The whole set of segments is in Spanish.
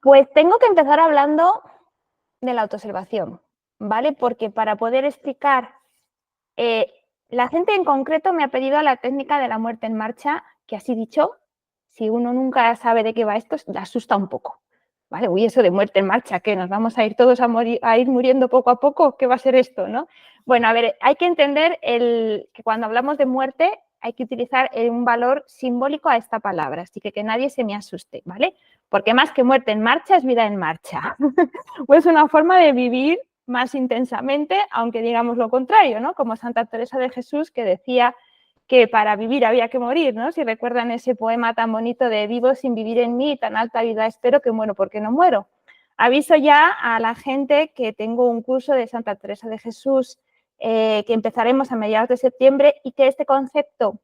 Pues tengo que empezar hablando de la autoobservación, ¿vale? Porque para poder explicar, la gente en concreto me ha pedido la técnica de la muerte en marcha, que así dicho, si uno nunca sabe de qué va esto, le asusta un poco, ¿vale? Uy, eso de muerte en marcha, ¿qué? ¿Nos vamos a ir todos a ir muriendo poco a poco? ¿Qué va a ser esto, no? Bueno, a ver, hay que entender que cuando hablamos de muerte hay que utilizar un valor simbólico a esta palabra, así que nadie se me asuste, ¿vale? Porque más que muerte en marcha es vida en marcha. O es una forma de vivir más intensamente, aunque digamos lo contrario, ¿no? Como Santa Teresa de Jesús, que decía que para vivir había que morir, ¿no? Si recuerdan ese poema tan bonito de vivo sin vivir en mí, tan alta vida espero que muero porque no muero. Aviso ya a la gente que tengo un curso de Santa Teresa de Jesús que empezaremos a mediados de septiembre y que este concepto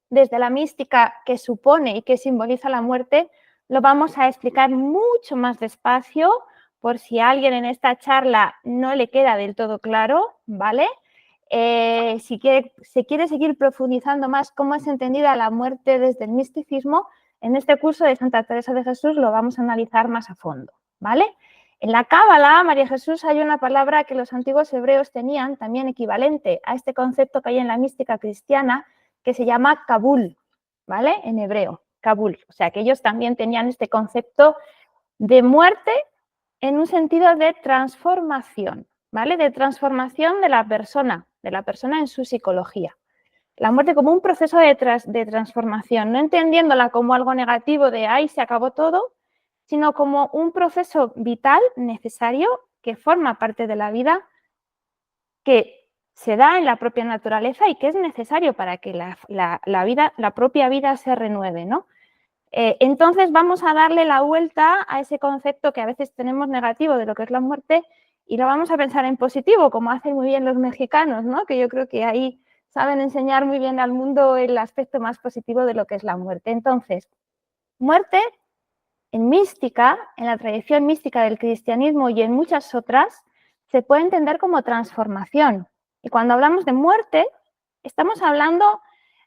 desde la mística que supone y que simboliza la muerte lo vamos a explicar mucho más despacio por si a alguien en esta charla no le queda del todo claro, ¿vale? Si quiere seguir profundizando más cómo es entendida la muerte desde el misticismo, en este curso de Santa Teresa de Jesús lo vamos a analizar más a fondo, ¿vale? En la Cábala, María Jesús, hay una palabra que los antiguos hebreos tenían también equivalente a este concepto que hay en la mística cristiana, que se llama Kabul, ¿vale? En hebreo, Kabul. O sea, que ellos también tenían este concepto de muerte en un sentido de transformación, ¿vale? De transformación de la persona en su psicología. La muerte como un proceso de transformación, no entendiéndola como algo negativo de ¡ay, se acabó todo!, sino como un proceso vital necesario que forma parte de la vida, que se da en la propia naturaleza y que es necesario para que la propia vida se renueve, ¿no? Entonces vamos a darle la vuelta a ese concepto que a veces tenemos negativo de lo que es la muerte y lo vamos a pensar en positivo, como hacen muy bien los mexicanos, ¿no? Que yo creo que ahí saben enseñar muy bien al mundo el aspecto más positivo de lo que es la muerte. Entonces, muerte en mística, en la tradición mística del cristianismo y en muchas otras, se puede entender como transformación. Y cuando hablamos de muerte, estamos hablando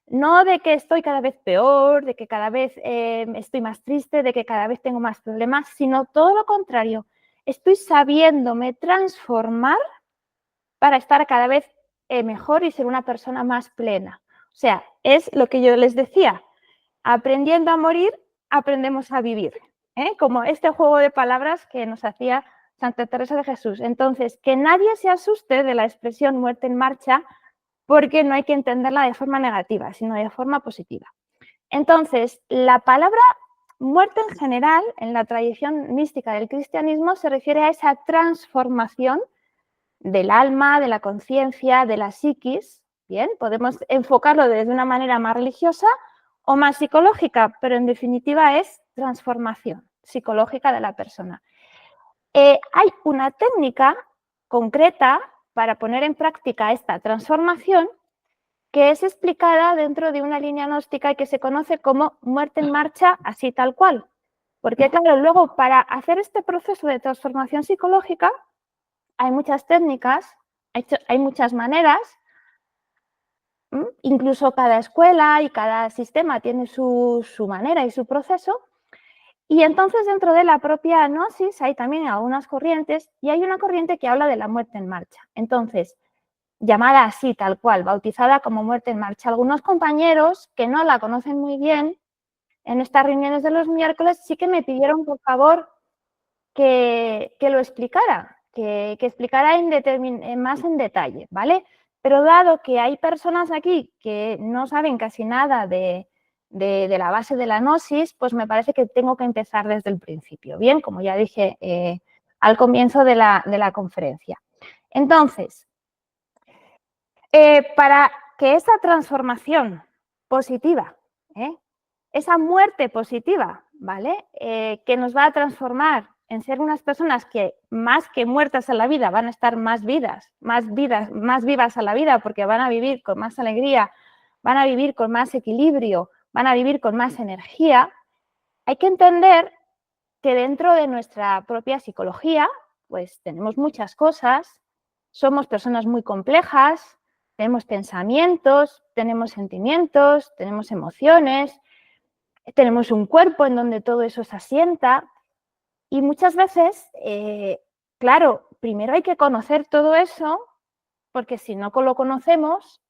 no de que estoy cada vez peor, de que cada vez estoy más triste, de que cada vez tengo más problemas, sino todo lo contrario. Estoy sabiéndome transformar para estar cada vez mejor y ser una persona más plena. O sea, es lo que yo les decía, aprendiendo a morir, aprendemos a vivir. Como este juego de palabras que nos hacía Santa Teresa de Jesús. Entonces, que nadie se asuste de la expresión muerte en marcha, porque no hay que entenderla de forma negativa, sino de forma positiva. Entonces, la palabra muerte en general, en la tradición mística del cristianismo, se refiere a esa transformación del alma, de la conciencia, de la psiquis. Bien, podemos enfocarlo desde una manera más religiosa o más psicológica, pero en definitiva es transformación psicológica de la persona. Hay una técnica concreta para poner en práctica esta transformación que es explicada dentro de una línea gnóstica que se conoce como muerte en marcha, así tal cual. Porque claro, luego para hacer este proceso de transformación psicológica hay muchas técnicas, hay muchas maneras, incluso cada escuela y cada sistema tiene su manera y su proceso. Y entonces dentro de la propia gnosis hay también algunas corrientes y hay una corriente que habla de la muerte en marcha. Entonces, llamada así, tal cual, bautizada como muerte en marcha. Algunos compañeros que no la conocen muy bien, en estas reuniones de los miércoles sí que me pidieron, por favor, que lo explicara, que explicara más en detalle, ¿vale? Pero dado que hay personas aquí que no saben casi nada de la base de la gnosis, pues me parece que tengo que empezar desde el principio, ¿bien? Como ya dije al comienzo de la conferencia. Entonces, para que esa transformación positiva, esa muerte positiva, ¿vale? Que nos va a transformar en ser unas personas que más que muertas a la vida van a estar más vivas a la vida porque van a vivir con más alegría, van a vivir con más equilibrio, van a vivir con más energía. Hay que entender que dentro de nuestra propia psicología, pues tenemos muchas cosas, somos personas muy complejas, tenemos pensamientos, tenemos sentimientos, tenemos emociones, tenemos un cuerpo en donde todo eso se asienta Y muchas veces, claro, primero hay que conocer todo eso, porque si no lo conocemos,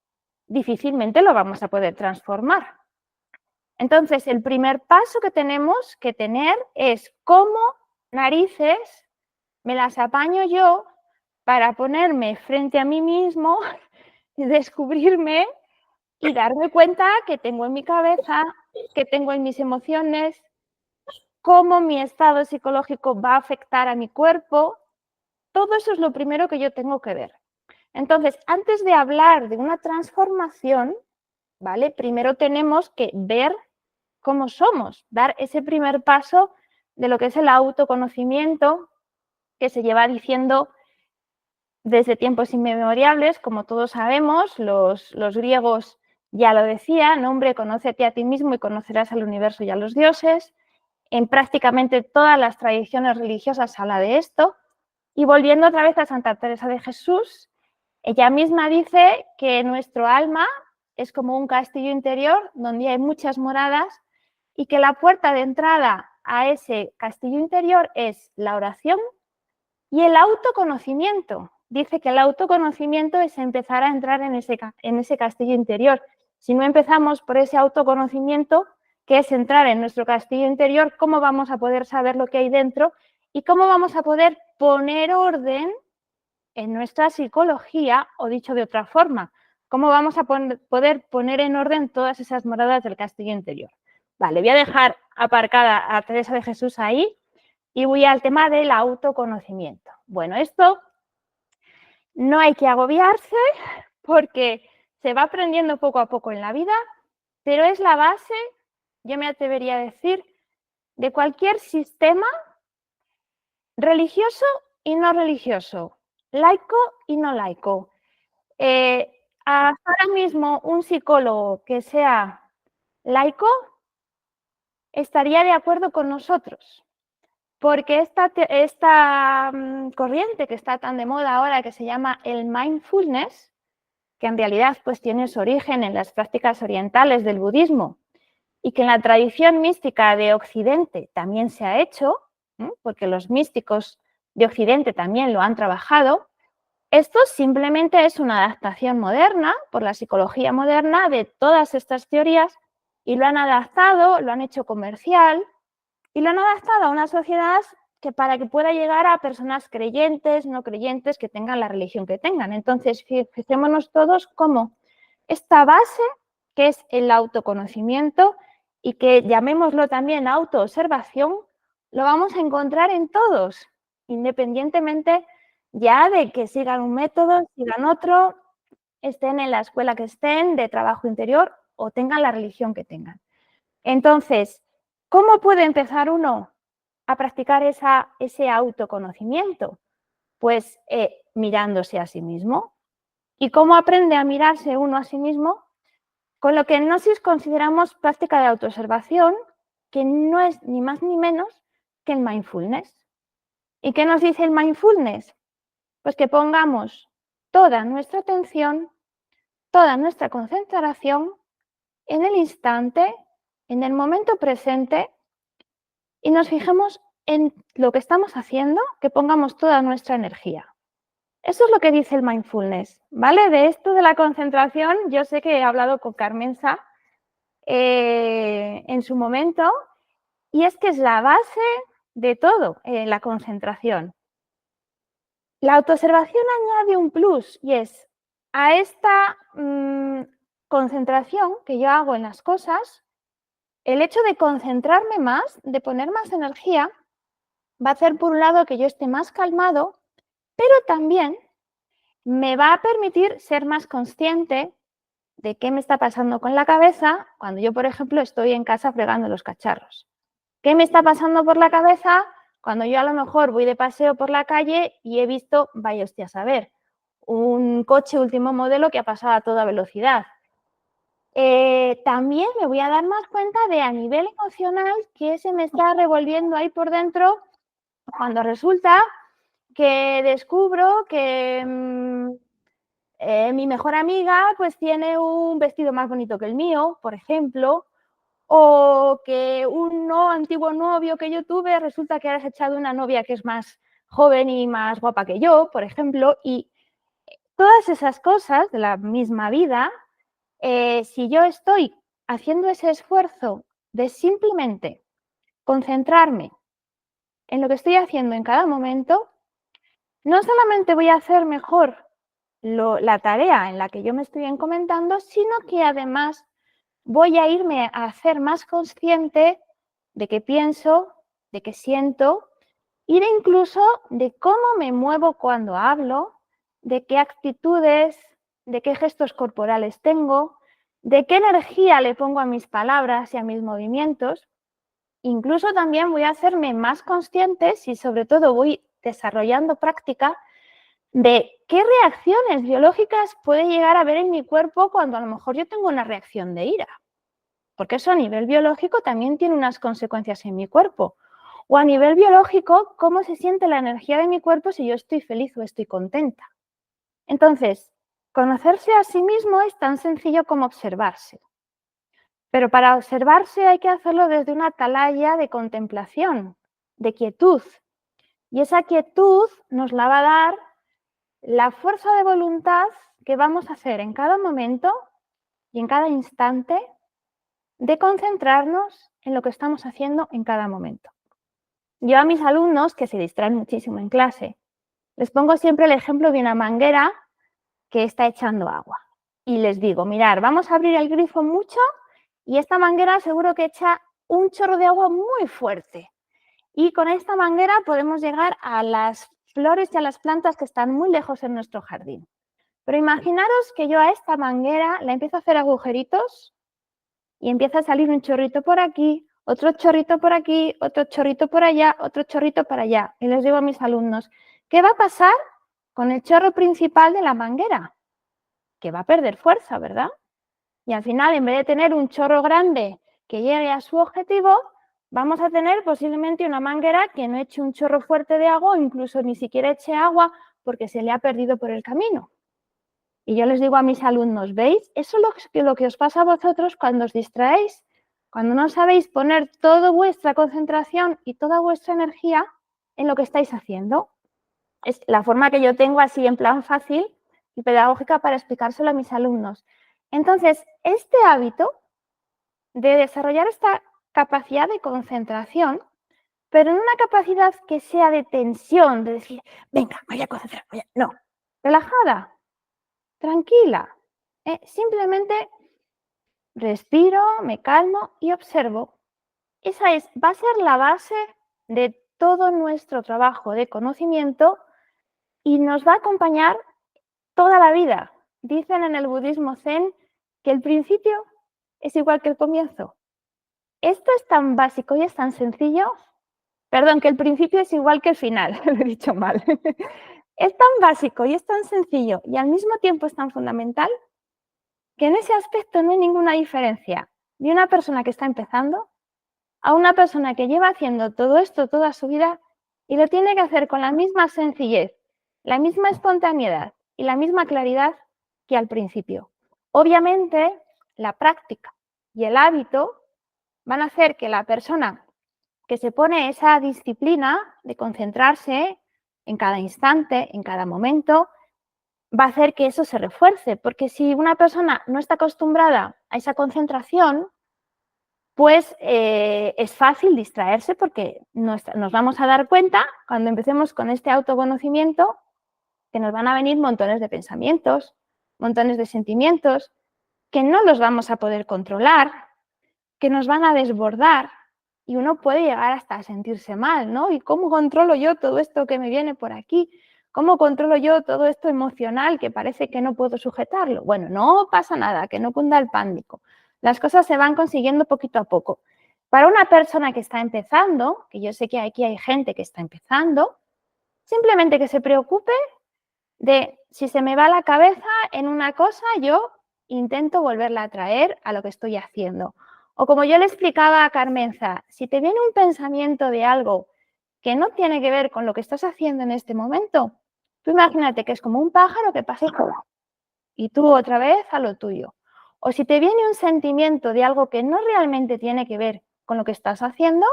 difícilmente lo vamos a poder transformar. Entonces, el primer paso que tenemos que tener es cómo narices me las apaño yo para ponerme frente a mí mismo, descubrirme y darme cuenta que tengo en mi cabeza, que tengo en mis emociones, cómo mi estado psicológico va a afectar a mi cuerpo. Todo eso es lo primero que yo tengo que ver. Entonces, antes de hablar de una transformación, ¿vale? Primero tenemos que ver cómo somos, dar ese primer paso de lo que es el autoconocimiento que se lleva diciendo desde tiempos inmemoriales, como todos sabemos, los griegos ya lo decían, hombre, conócete a ti mismo y conocerás al universo y a los dioses. En prácticamente todas las tradiciones religiosas habla de esto. Y volviendo otra vez a Santa Teresa de Jesús, ella misma dice que nuestro alma es como un castillo interior donde hay muchas moradas y que la puerta de entrada a ese castillo interior es la oración y el autoconocimiento. Dice que el autoconocimiento es empezar a entrar en ese castillo interior. Si no empezamos por ese autoconocimiento, que es entrar en nuestro castillo interior, ¿cómo vamos a poder saber lo que hay dentro? ¿Y cómo vamos a poder poner orden en nuestra psicología? O dicho de otra forma, ¿cómo vamos a poder poner en orden todas esas moradas del castillo interior? Vale, voy a dejar aparcada a Teresa de Jesús ahí y voy al tema del autoconocimiento. Bueno, esto no hay que agobiarse porque se va aprendiendo poco a poco en la vida, pero es la base, yo me atrevería a decir, de cualquier sistema religioso y no religioso, laico y no laico. Ahora mismo un psicólogo que sea laico estaría de acuerdo con nosotros, porque esta corriente que está tan de moda ahora, que se llama el mindfulness, que en realidad pues tiene su origen en las prácticas orientales del budismo y que en la tradición mística de Occidente también se ha hecho, porque los místicos de Occidente también lo han trabajado. Esto simplemente es una adaptación moderna, por la psicología moderna, de todas estas teorías y lo han adaptado, lo han hecho comercial y lo han adaptado a una sociedad que para que pueda llegar a personas creyentes, no creyentes, que tengan la religión que tengan. Entonces, fijémonos todos cómo esta base, que es el autoconocimiento y que llamémoslo también autoobservación, lo vamos a encontrar en todos, independientemente ya de que sigan un método, sigan otro, estén en la escuela que estén, de trabajo interior o tengan la religión que tengan. Entonces, ¿cómo puede empezar uno a practicar ese autoconocimiento? Pues mirándose a sí mismo. ¿Y cómo aprende a mirarse uno a sí mismo? Con lo que en Gnosis consideramos práctica de autoobservación, que no es ni más ni menos que el mindfulness. ¿Y qué nos dice el mindfulness? Pues que pongamos toda nuestra atención, toda nuestra concentración en el instante, en el momento presente, y nos fijemos en lo que estamos haciendo, que pongamos toda nuestra energía. Eso es lo que dice el mindfulness, ¿vale? De esto de la concentración, yo sé que he hablado con Carmenza en su momento, y es que es la base de todo, la concentración. La autoobservación añade un plus y es a esta concentración que yo hago en las cosas, el hecho de concentrarme más, de poner más energía, va a hacer por un lado que yo esté más calmado, pero también me va a permitir ser más consciente de qué me está pasando con la cabeza cuando yo, por ejemplo, estoy en casa fregando los cacharros. ¿Qué me está pasando por la cabeza cuando yo a lo mejor voy de paseo por la calle y he visto, vaya usted a saber, un coche último modelo que ha pasado a toda velocidad? También me voy a dar más cuenta de a nivel emocional qué se me está revolviendo ahí por dentro cuando resulta que descubro que mi mejor amiga pues tiene un vestido más bonito que el mío, por ejemplo, o que un antiguo novio que yo tuve resulta que ahora has echado una novia que es más joven y más guapa que yo, por ejemplo, y todas esas cosas de la misma vida, si yo estoy haciendo ese esfuerzo de simplemente concentrarme en lo que estoy haciendo en cada momento, no solamente voy a hacer mejor la tarea en la que yo me estoy encomendando, sino que además voy a irme a hacer más consciente de qué pienso, de qué siento y de incluso de cómo me muevo cuando hablo, de qué actitudes, de qué gestos corporales tengo, de qué energía le pongo a mis palabras y a mis movimientos. Incluso también voy a hacerme más consciente y sobre todo voy desarrollando práctica de qué reacciones biológicas puede llegar a haber en mi cuerpo cuando a lo mejor yo tengo una reacción de ira. Porque eso a nivel biológico también tiene unas consecuencias en mi cuerpo. O a nivel biológico, cómo se siente la energía de mi cuerpo si yo estoy feliz o estoy contenta. Entonces, conocerse a sí mismo es tan sencillo como observarse. Pero para observarse hay que hacerlo desde una atalaya de contemplación, de quietud. Y esa quietud nos la va a dar la fuerza de voluntad que vamos a hacer en cada momento y en cada instante de concentrarnos en lo que estamos haciendo en cada momento. Yo a mis alumnos, que se distraen muchísimo en clase, les pongo siempre el ejemplo de una manguera que está echando agua. Y les digo, mirad, vamos a abrir el grifo mucho y esta manguera seguro que echa un chorro de agua muy fuerte. Y con esta manguera podemos llegar a las flores y a las plantas que están muy lejos en nuestro jardín. Pero imaginaros que yo a esta manguera le empiezo a hacer agujeritos y empieza a salir un chorrito por aquí, otro chorrito por aquí, otro chorrito por allá, otro chorrito por allá. Y les digo a mis alumnos, ¿qué va a pasar con el chorro principal de la manguera? Que va a perder fuerza, ¿verdad? Y al final, en vez de tener un chorro grande que llegue a su objetivo, vamos a tener posiblemente una manguera que no eche un chorro fuerte de agua o incluso ni siquiera eche agua porque se le ha perdido por el camino. Y yo les digo a mis alumnos, ¿veis? Eso es lo que os pasa a vosotros cuando os distraéis, cuando no sabéis poner toda vuestra concentración y toda vuestra energía en lo que estáis haciendo. Es la forma que yo tengo así en plan fácil y pedagógica para explicárselo a mis alumnos. Entonces, este hábito de desarrollar esta capacidad de concentración, pero en una capacidad que sea de tensión, de decir, venga, voy a concentrar, no, relajada, tranquila. Simplemente respiro, me calmo y observo. Esa va a ser la base de todo nuestro trabajo de conocimiento y nos va a acompañar toda la vida. Dicen en el budismo zen que el principio es igual que el comienzo. Esto es tan básico y es tan sencillo. Perdón, que el principio es igual que el final, lo he dicho mal. Es tan básico y es tan sencillo y al mismo tiempo es tan fundamental que en ese aspecto no hay ninguna diferencia de una persona que está empezando a una persona que lleva haciendo todo esto toda su vida y lo tiene que hacer con la misma sencillez, la misma espontaneidad y la misma claridad que al principio. Obviamente, la práctica y el hábito van a hacer que la persona que se pone esa disciplina de concentrarse en cada instante, en cada momento, va a hacer que eso se refuerce, porque si una persona no está acostumbrada a esa concentración, pues es fácil distraerse porque nos vamos a dar cuenta cuando empecemos con este autoconocimiento que nos van a venir montones de pensamientos, montones de sentimientos, que no los vamos a poder controlar, que nos van a desbordar y uno puede llegar hasta a sentirse mal, ¿no? ¿Y cómo controlo yo todo esto que me viene por aquí? ¿Cómo controlo yo todo esto emocional que parece que no puedo sujetarlo? Bueno, no pasa nada, que no cunda el pánico. Las cosas se van consiguiendo poquito a poco. Para una persona que está empezando, que yo sé que aquí hay gente que está empezando, simplemente que se preocupe de si se me va la cabeza en una cosa, yo intento volverla a traer a lo que estoy haciendo. O como yo le explicaba a Carmenza, si te viene un pensamiento de algo que no tiene que ver con lo que estás haciendo en este momento, tú imagínate que es como un pájaro que pasa y tú otra vez a lo tuyo. o si te viene un sentimiento de algo que no realmente tiene que ver con lo que estás haciendo,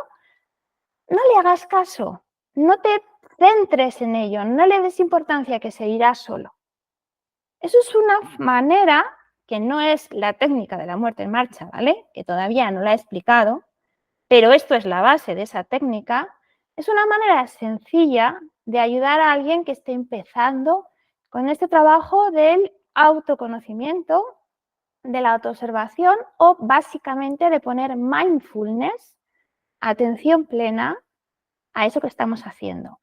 no le hagas caso, no te centres en ello, no le des importancia, que se irá solo. Eso es una manera que no es la técnica de la muerte en marcha, ¿vale? Que todavía no la he explicado, pero esto es la base de esa técnica. Es una manera sencilla de ayudar a alguien que esté empezando con este trabajo del autoconocimiento, de la autoobservación o básicamente de poner mindfulness, atención plena, a eso que estamos haciendo.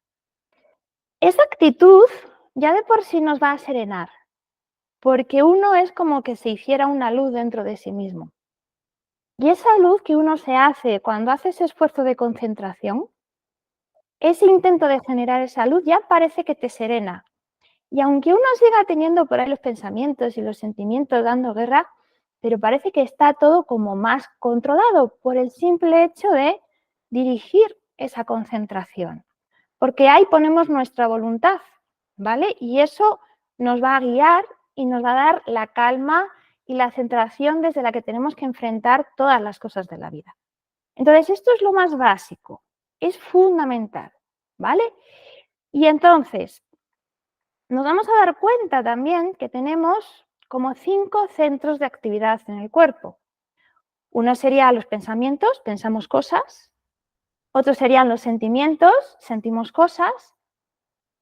Esa actitud ya de por sí nos va a serenar, porque uno es como que se hiciera una luz dentro de sí mismo. Y esa luz que uno se hace cuando hace ese esfuerzo de concentración, ese intento de generar esa luz ya parece que te serena. Y aunque uno siga teniendo por ahí los pensamientos y los sentimientos dando guerra, pero parece que está todo como más controlado por el simple hecho de dirigir esa concentración. Porque ahí ponemos nuestra voluntad, ¿vale? Y eso nos va a guiar y nos va a dar la calma y la centración desde la que tenemos que enfrentar todas las cosas de la vida. Entonces, esto es lo más básico, es fundamental, ¿vale? Y entonces, nos vamos a dar cuenta también que tenemos como 5 centros de actividad en el cuerpo. Uno sería los pensamientos, pensamos cosas. Otro serían los sentimientos, sentimos cosas.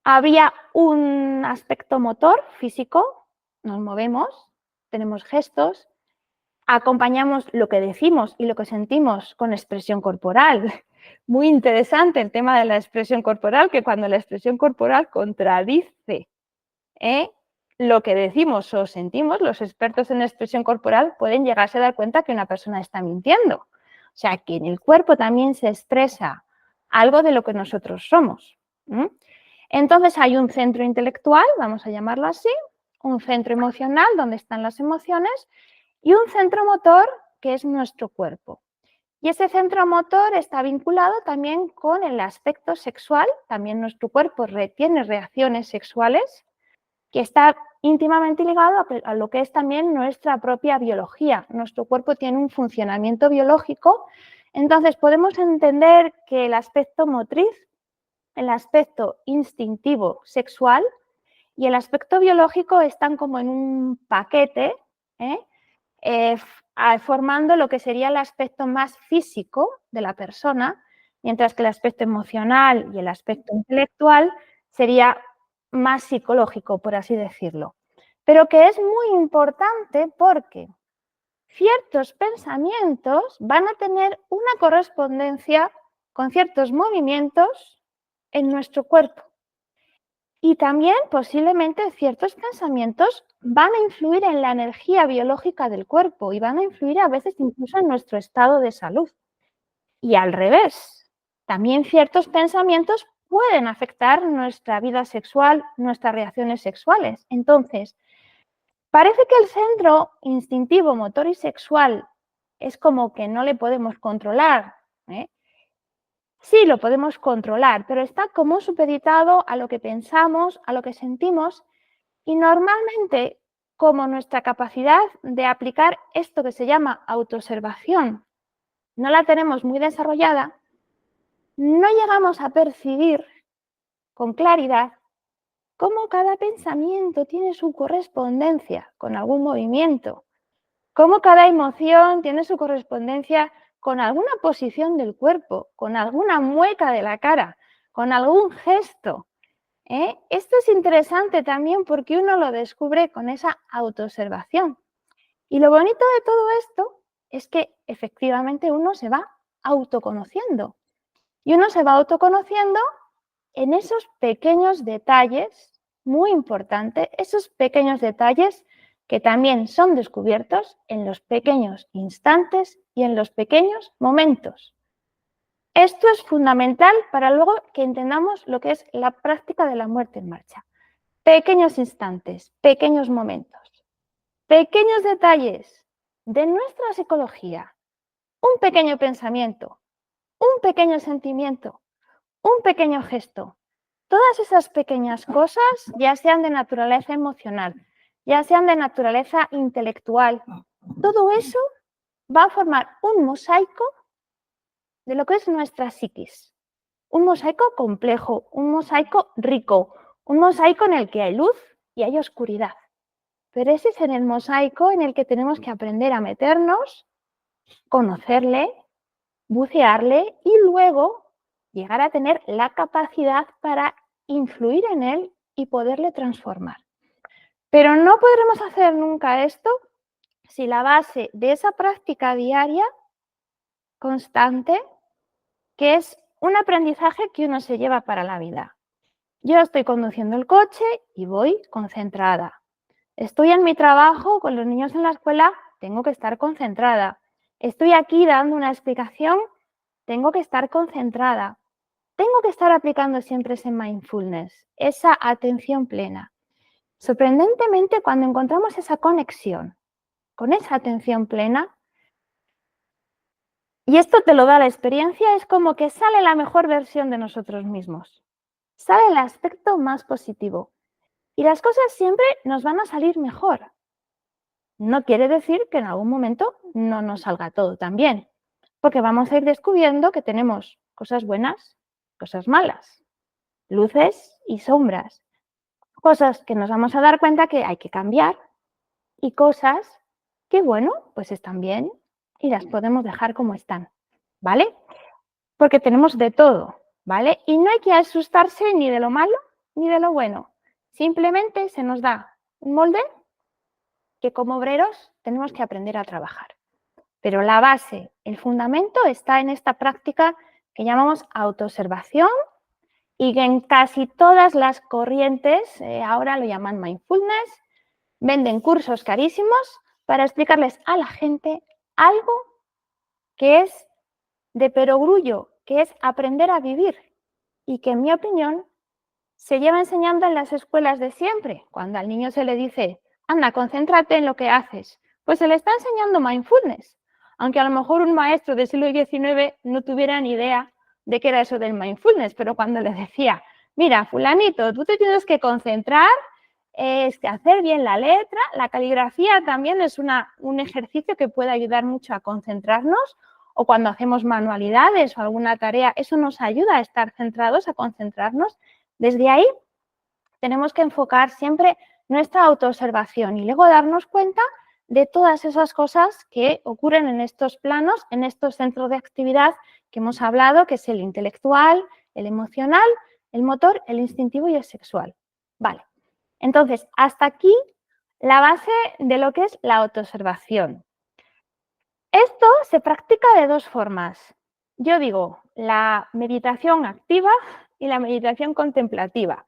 Habría un aspecto motor, físico, nos movemos, tenemos gestos, acompañamos lo que decimos y lo que sentimos con expresión corporal. Muy interesante el tema de la expresión corporal, que cuando la expresión corporal contradice lo que decimos o sentimos, los expertos en expresión corporal pueden llegarse a dar cuenta que una persona está mintiendo. O sea, que en el cuerpo también se expresa algo de lo que nosotros somos. Entonces hay un centro intelectual, vamos a llamarlo así, un centro emocional donde están las emociones y un centro motor que es nuestro cuerpo. Y ese centro motor está vinculado también con el aspecto sexual, también nuestro cuerpo tiene reacciones sexuales, que está íntimamente ligado a lo que es también nuestra propia biología. Nuestro cuerpo tiene un funcionamiento biológico, entonces podemos entender que el aspecto motriz, el aspecto instintivo sexual y el aspecto biológico están como en un paquete, formando lo que sería el aspecto más físico de la persona, mientras que el aspecto emocional y el aspecto intelectual sería más psicológico, por así decirlo. Pero que es muy importante porque ciertos pensamientos van a tener una correspondencia con ciertos movimientos en nuestro cuerpo. Y también posiblemente ciertos pensamientos van a influir en la energía biológica del cuerpo y van a influir a veces incluso en nuestro estado de salud. Y al revés, también ciertos pensamientos pueden afectar nuestra vida sexual, nuestras reacciones sexuales. Entonces, parece que el centro instintivo, motor y sexual es como que no le podemos controlar, ¿eh? Sí, lo podemos controlar, pero está como supeditado a lo que pensamos, a lo que sentimos y normalmente como nuestra capacidad de aplicar esto que se llama autoobservación no la tenemos muy desarrollada, no llegamos a percibir con claridad cómo cada pensamiento tiene su correspondencia con algún movimiento, cómo cada emoción tiene su correspondencia con alguna posición del cuerpo, con alguna mueca de la cara, con algún gesto. Esto es interesante también porque uno lo descubre con esa autoobservación. Y lo bonito de todo esto es que efectivamente uno se va autoconociendo. Y uno se va autoconociendo en esos pequeños detalles, muy importante, esos pequeños detalles que también son descubiertos en los pequeños instantes y en los pequeños momentos. Esto es fundamental para luego que entendamos lo que es la práctica de la muerte en marcha. Pequeños instantes, pequeños momentos, pequeños detalles de nuestra psicología, un pequeño pensamiento, un pequeño sentimiento, un pequeño gesto. Todas esas pequeñas cosas, ya sean de naturaleza emocional, ya sean de naturaleza intelectual Todo eso va a formar un mosaico de lo que es nuestra psiquis. Un mosaico complejo, un mosaico rico, un mosaico en el que hay luz y hay oscuridad. Pero ese es en el mosaico en el que tenemos que aprender a meternos, conocerle, bucearle y luego llegar a tener la capacidad para influir en él y poderle transformar. Pero no podremos hacer nunca esto si la base de esa práctica diaria constante, que es un aprendizaje que uno se lleva para la vida. Yo estoy conduciendo el coche y voy concentrada. Estoy en mi trabajo con los niños en la escuela, tengo que estar concentrada. Estoy aquí dando una explicación, tengo que estar concentrada. Tengo que estar aplicando siempre ese mindfulness, esa atención plena. Sorprendentemente, cuando encontramos esa conexión con esa atención plena, y esto te lo da la experiencia, es como que sale la mejor versión de nosotros mismos. Sale el aspecto más positivo. Y las cosas siempre nos van a salir mejor. No quiere decir que en algún momento no nos salga todo tan bien, porque vamos a ir descubriendo que tenemos cosas buenas, cosas malas, luces y sombras, cosas que nos vamos a dar cuenta que hay que cambiar y cosas que, bueno, pues están bien y las podemos dejar como están, ¿vale? Porque tenemos de todo, ¿vale? Y no hay que asustarse ni de lo malo ni de lo bueno. Simplemente se nos da un molde que como obreros tenemos que aprender a trabajar. Pero la base, el fundamento está en esta práctica que llamamos autoobservación y que en casi todas las corrientes, ahora lo llaman mindfulness, venden cursos carísimos para explicarles a la gente algo que es de perogrullo, que es aprender a vivir y que en mi opinión se lleva enseñando en las escuelas de siempre. Cuando al niño se le dice, anda, concéntrate en lo que haces, pues se le está enseñando mindfulness, aunque a lo mejor un maestro del siglo XIX no tuviera ni idea de qué era eso del mindfulness, pero cuando le decía, mira, fulanito, tú te tienes que concentrar, es que hacer bien la letra, la caligrafía también es un ejercicio que puede ayudar mucho a concentrarnos, o cuando hacemos manualidades o alguna tarea, eso nos ayuda a estar centrados, a concentrarnos. Desde ahí tenemos que enfocar siempre nuestra autoobservación y luego darnos cuenta de todas esas cosas que ocurren en estos planos, en estos centros de actividad que hemos hablado, que es el intelectual, el emocional, el motor, el instintivo y el sexual. Vale, entonces hasta aquí la base de lo que es la autoobservación. Esto se practica de dos formas. Yo digo la meditación activa y la meditación contemplativa.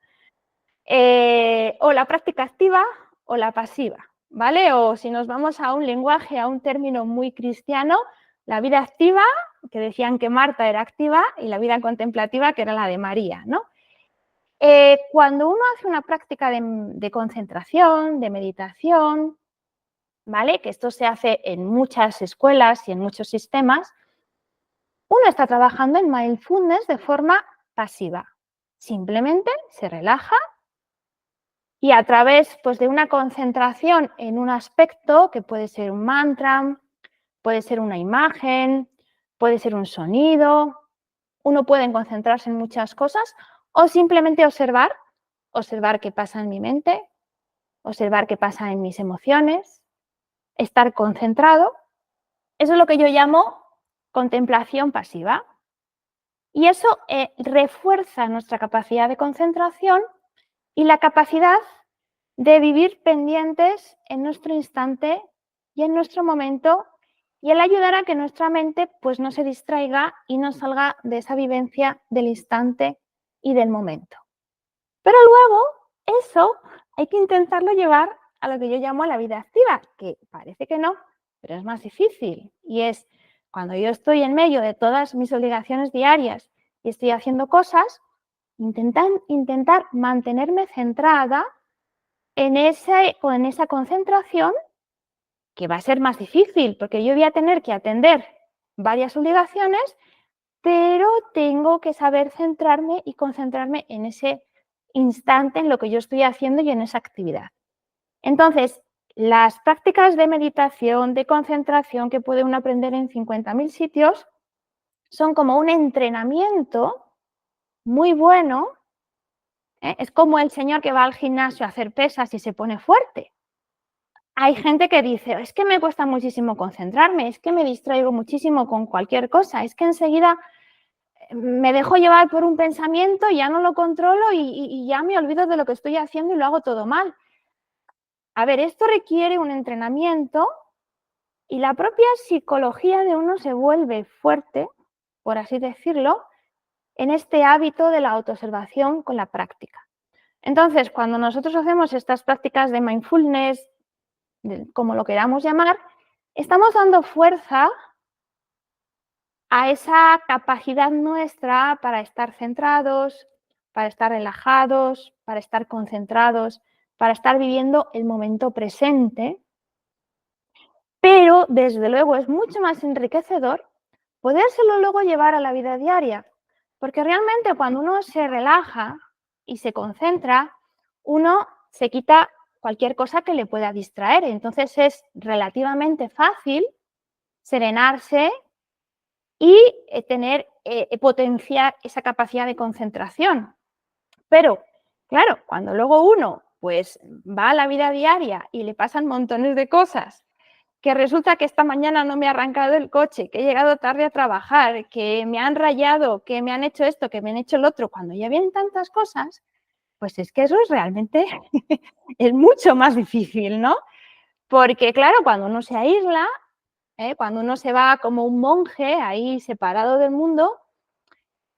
O la práctica activa o la pasiva, ¿vale? O si nos vamos a un lenguaje, a un término muy cristiano, la vida activa, que decían que Marta era activa, y la vida contemplativa, que era la de María, ¿no? Cuando uno hace una práctica de concentración, de meditación, ¿vale? Que esto se hace en muchas escuelas y en muchos sistemas, uno está trabajando en mindfulness de forma pasiva. Simplemente se relaja y a través, pues, de una concentración en un aspecto, que puede ser un mantra, puede ser una imagen, puede ser un sonido, uno puede concentrarse en muchas cosas o simplemente observar qué pasa en mi mente, observar qué pasa en mis emociones, estar concentrado. Eso es lo que yo llamo contemplación pasiva. Y eso refuerza nuestra capacidad de concentración y la capacidad de vivir pendientes en nuestro instante y en nuestro momento, y el ayudar a que nuestra mente pues no se distraiga y no salga de esa vivencia del instante y del momento. Pero luego eso hay que intentarlo llevar a lo que yo llamo la vida activa, que parece que no, pero es más difícil. Y es cuando yo estoy en medio de todas mis obligaciones diarias y estoy haciendo cosas, intentar mantenerme centrada en esa concentración, que va a ser más difícil, porque yo voy a tener que atender varias obligaciones, pero tengo que saber centrarme y concentrarme en ese instante, en lo que yo estoy haciendo y en esa actividad. Entonces, las prácticas de meditación, de concentración que puede uno aprender en 50.000 sitios son como un entrenamiento muy bueno. Es como el señor que va al gimnasio a hacer pesas y se pone fuerte. Hay gente que dice, es que me cuesta muchísimo concentrarme, es que me distraigo muchísimo con cualquier cosa, es que enseguida me dejo llevar por un pensamiento, ya no lo controlo y ya me olvido de lo que estoy haciendo y lo hago todo mal. A ver, esto requiere un entrenamiento y la propia psicología de uno se vuelve fuerte, por así decirlo, en este hábito de la autoobservación con la práctica. Entonces, cuando nosotros hacemos estas prácticas de mindfulness, como lo queramos llamar, estamos dando fuerza a esa capacidad nuestra para estar centrados, para estar relajados, para estar concentrados, para estar viviendo el momento presente. Pero, desde luego, es mucho más enriquecedor podérselo luego llevar a la vida diaria, porque realmente cuando uno se relaja y se concentra, uno se quita cualquier cosa que le pueda distraer. Entonces es relativamente fácil serenarse y potenciar esa capacidad de concentración. Pero, claro, cuando luego uno pues va a la vida diaria y le pasan montones de cosas, que resulta que esta mañana no me ha arrancado el coche, que he llegado tarde a trabajar, que me han rayado, que me han hecho esto, que me han hecho el otro, cuando ya vienen tantas cosas, pues es que eso es realmente es mucho más difícil, ¿no? Porque claro, cuando uno se aísla, cuando uno se va como un monje ahí separado del mundo,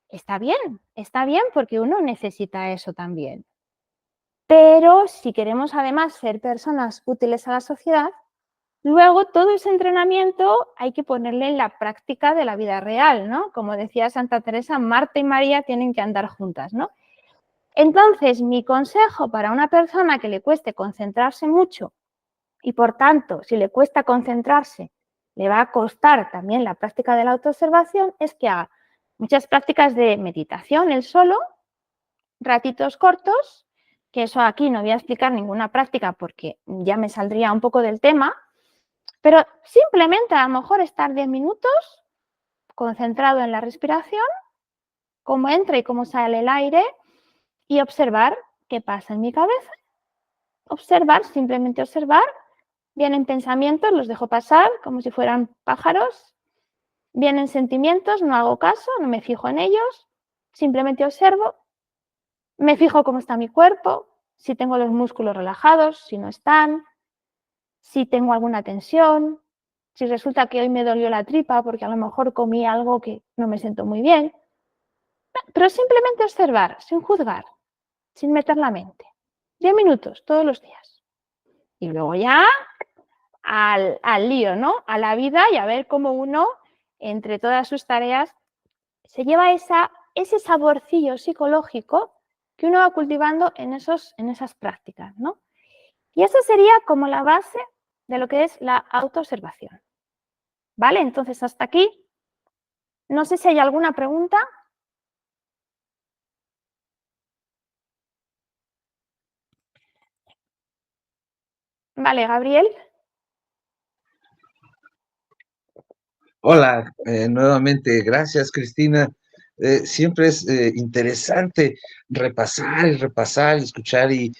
está bien porque uno necesita eso también. Pero si queremos además ser personas útiles a la sociedad, luego todo ese entrenamiento hay que ponerle en la práctica de la vida real, ¿no? Como decía Santa Teresa, Marta y María tienen que andar juntas, ¿no? Entonces, mi consejo para una persona que le cueste concentrarse mucho y por tanto, si le cuesta concentrarse, le va a costar también la práctica de la autoobservación, es que haga muchas prácticas de meditación, él solo, ratitos cortos, que eso aquí no voy a explicar ninguna práctica porque ya me saldría un poco del tema, pero simplemente a lo mejor estar 10 minutos concentrado en la respiración, cómo entra y cómo sale el aire y observar qué pasa en mi cabeza. Observar, simplemente observar. Vienen pensamientos, los dejo pasar como si fueran pájaros. Vienen sentimientos, no hago caso, no me fijo en ellos. Simplemente observo. Me fijo cómo está mi cuerpo, si tengo los músculos relajados, si no están, si tengo alguna tensión, si resulta que hoy me dolió la tripa porque a lo mejor comí algo que no me siento muy bien. Pero simplemente observar, sin juzgar, sin meter la mente. 10 minutos todos los días. Y luego ya al lío, ¿no? A la vida y a ver cómo uno, entre todas sus tareas, se lleva ese saborcillo psicológico que uno va cultivando en esas prácticas, ¿no? Y eso sería como la base de lo que es la autoobservación. ¿Vale? Entonces, hasta aquí. No sé si hay alguna pregunta. Vale, Gabriel. Hola, nuevamente, gracias Cristina. Siempre es interesante repasar y escuchar y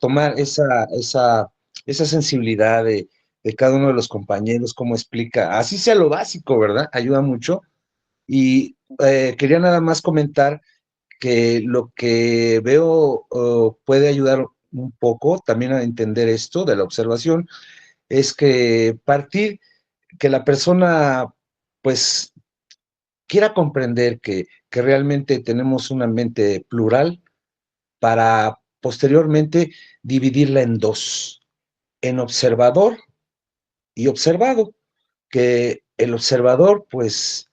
tomar esa sensibilidad de cada uno de los compañeros, cómo explica, así sea lo básico, ¿verdad? Ayuda mucho. Y quería nada más comentar que lo que veo puede ayudar un poco también a entender esto de la observación, es que que la persona pues quiera comprender que realmente tenemos una mente plural para posteriormente dividirla en dos, en observador y observado, que el observador pues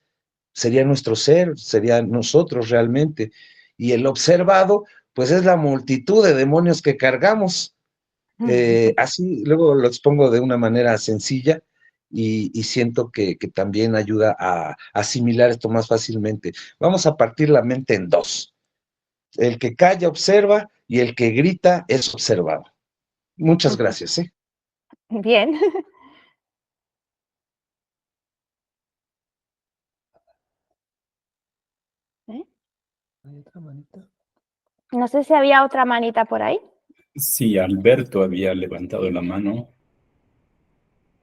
sería nuestro ser, sería nosotros realmente, y el observado pues es la multitud de demonios que cargamos. Así luego lo expongo de una manera sencilla y siento que también ayuda a asimilar esto más fácilmente. Vamos a partir la mente en dos. El que calla observa y el que grita es observado. Muchas gracias. Bien. ¿Eh? ¿Hay otra manita? No sé si había otra manita por ahí. Sí, Alberto había levantado la mano.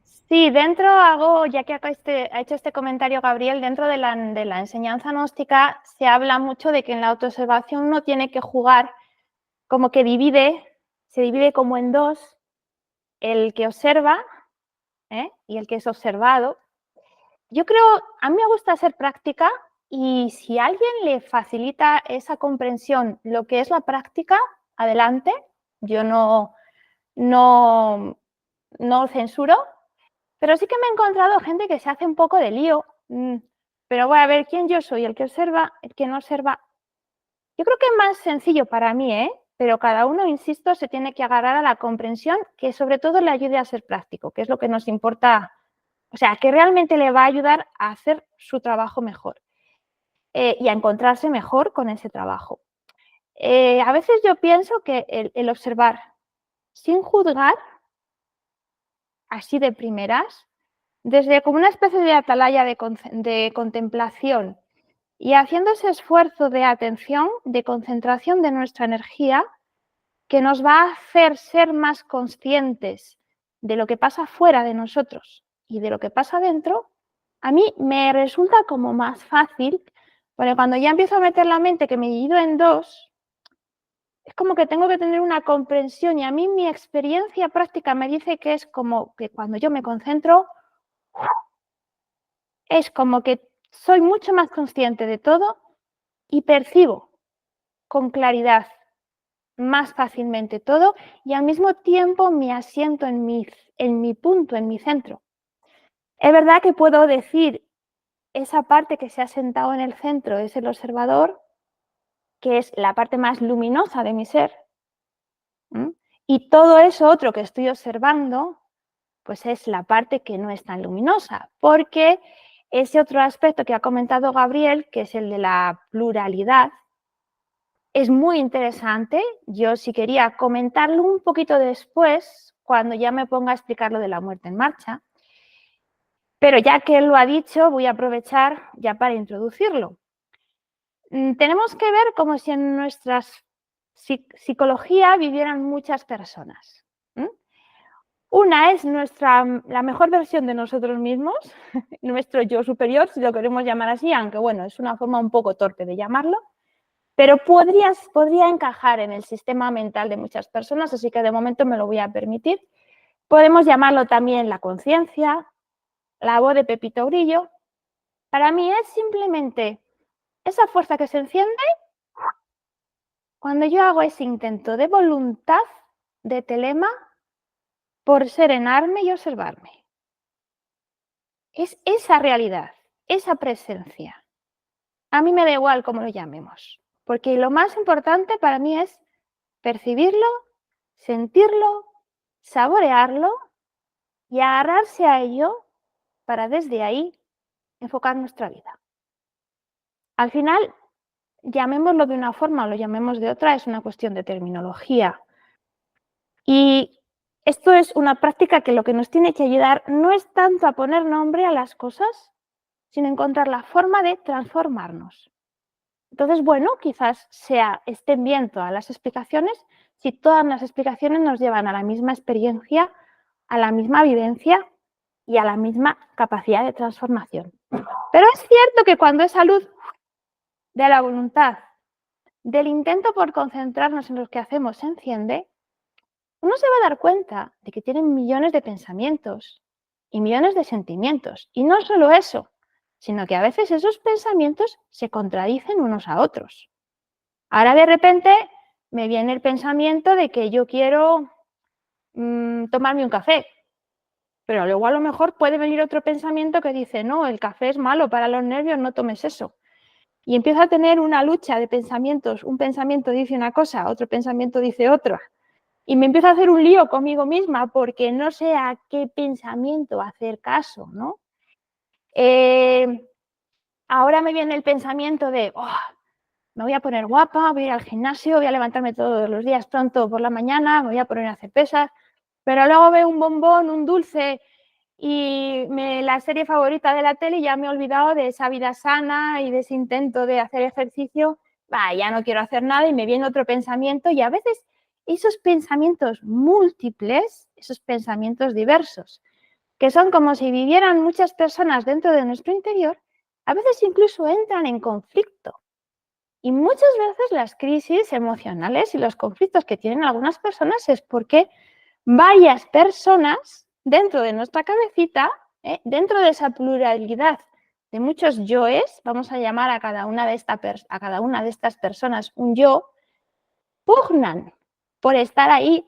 Sí, dentro hago, ya que acá ha hecho este comentario Gabriel, dentro de la enseñanza gnóstica se habla mucho de que en la autoobservación uno tiene que jugar como que se divide como en dos, el que observa y el que es observado. Yo creo, a mí me gusta ser práctica y si a alguien le facilita esa comprensión lo que es la práctica, adelante. Yo no censuro, pero sí que me he encontrado gente que se hace un poco de lío. Pero voy a ver quién yo soy, el que observa, el que no observa. Yo creo que es más sencillo para mí, pero cada uno, insisto, se tiene que agarrar a la comprensión que sobre todo le ayude a ser práctico, que es lo que nos importa, o sea, que realmente le va a ayudar a hacer su trabajo mejor y a encontrarse mejor con ese trabajo. A veces yo pienso que el observar sin juzgar, así de primeras, desde como una especie de atalaya de contemplación y haciendo ese esfuerzo de atención, de concentración de nuestra energía, que nos va a hacer ser más conscientes de lo que pasa fuera de nosotros y de lo que pasa dentro, a mí me resulta como más fácil, porque cuando ya empiezo a meter la mente que me divido en dos, es como que tengo que tener una comprensión y a mí mi experiencia práctica me dice que es como que cuando yo me concentro, es como que soy mucho más consciente de todo y percibo con claridad más fácilmente todo y al mismo tiempo me asiento en mi punto, en mi centro. Es verdad que puedo decir esa parte que se ha sentado en el centro es el observador, que es la parte más luminosa de mi ser, y todo eso otro que estoy observando, pues es la parte que no es tan luminosa, porque ese otro aspecto que ha comentado Gabriel, que es el de la pluralidad, es muy interesante. Yo sí quería comentarlo un poquito después, cuando ya me ponga a explicar lo de la muerte en marcha, pero ya que él lo ha dicho, voy a aprovechar ya para introducirlo. Tenemos que ver como si en nuestra psicología vivieran muchas personas. Una es la mejor versión de nosotros mismos, nuestro yo superior, si lo queremos llamar así, aunque bueno, es una forma un poco torpe de llamarlo, pero podría encajar en el sistema mental de muchas personas, así que de momento me lo voy a permitir. Podemos llamarlo también la conciencia, la voz de Pepito Grillo. Para mí es simplemente esa fuerza que se enciende cuando yo hago ese intento de voluntad, de telema, por serenarme y observarme. Es esa realidad, esa presencia. A mí me da igual cómo lo llamemos, porque lo más importante para mí es percibirlo, sentirlo, saborearlo y agarrarse a ello para desde ahí enfocar nuestra vida. Al final, llamémoslo de una forma o lo llamemos de otra, es una cuestión de terminología. Y esto es una práctica que lo que nos tiene que ayudar no es tanto a poner nombre a las cosas, sino encontrar la forma de transformarnos. Entonces, bueno, quizás estén bien todas las explicaciones si todas las explicaciones nos llevan a la misma experiencia, a la misma vivencia y a la misma capacidad de transformación. Pero es cierto que cuando esa luz de la voluntad, del intento por concentrarnos en lo que hacemos se enciende, uno se va a dar cuenta de que tienen millones de pensamientos y millones de sentimientos. Y no solo eso, sino que a veces esos pensamientos se contradicen unos a otros. Ahora de repente me viene el pensamiento de que yo quiero tomarme un café, pero luego a lo mejor puede venir otro pensamiento que dice, no, el café es malo para los nervios, no tomes eso. Y empiezo a tener una lucha de pensamientos, un pensamiento dice una cosa, otro pensamiento dice otra. Y me empiezo a hacer un lío conmigo misma porque no sé a qué pensamiento hacer caso, ¿no? Ahora me viene el pensamiento de, me voy a poner guapa, voy a ir al gimnasio, voy a levantarme todos los días pronto por la mañana, me voy a poner a hacer pesas. pero luego veo un bombón, un dulce y la serie favorita de la tele y ya me he olvidado de esa vida sana y de ese intento de hacer ejercicio, ya no quiero hacer nada y me viene otro pensamiento y a veces esos pensamientos múltiples, esos pensamientos diversos, que son como si vivieran muchas personas dentro de nuestro interior, a veces incluso entran en conflicto. Y muchas veces las crisis emocionales y los conflictos que tienen algunas personas es porque varias personas dentro de nuestra cabecita, dentro de esa pluralidad de muchos yoes, vamos a llamar a cada una de estas personas un yo, pugnan por estar ahí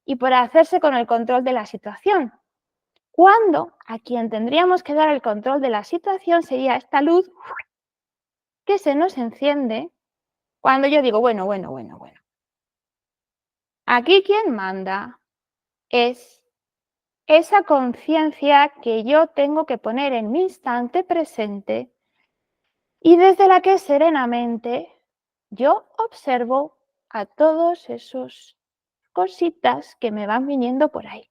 y por hacerse con el control de la situación. Cuando a quien tendríamos que dar el control de la situación sería esta luz que se nos enciende cuando yo digo, bueno. Aquí quien manda es esa conciencia que yo tengo que poner en mi instante presente y desde la que serenamente yo observo a todos esos cositas que me van viniendo por ahí.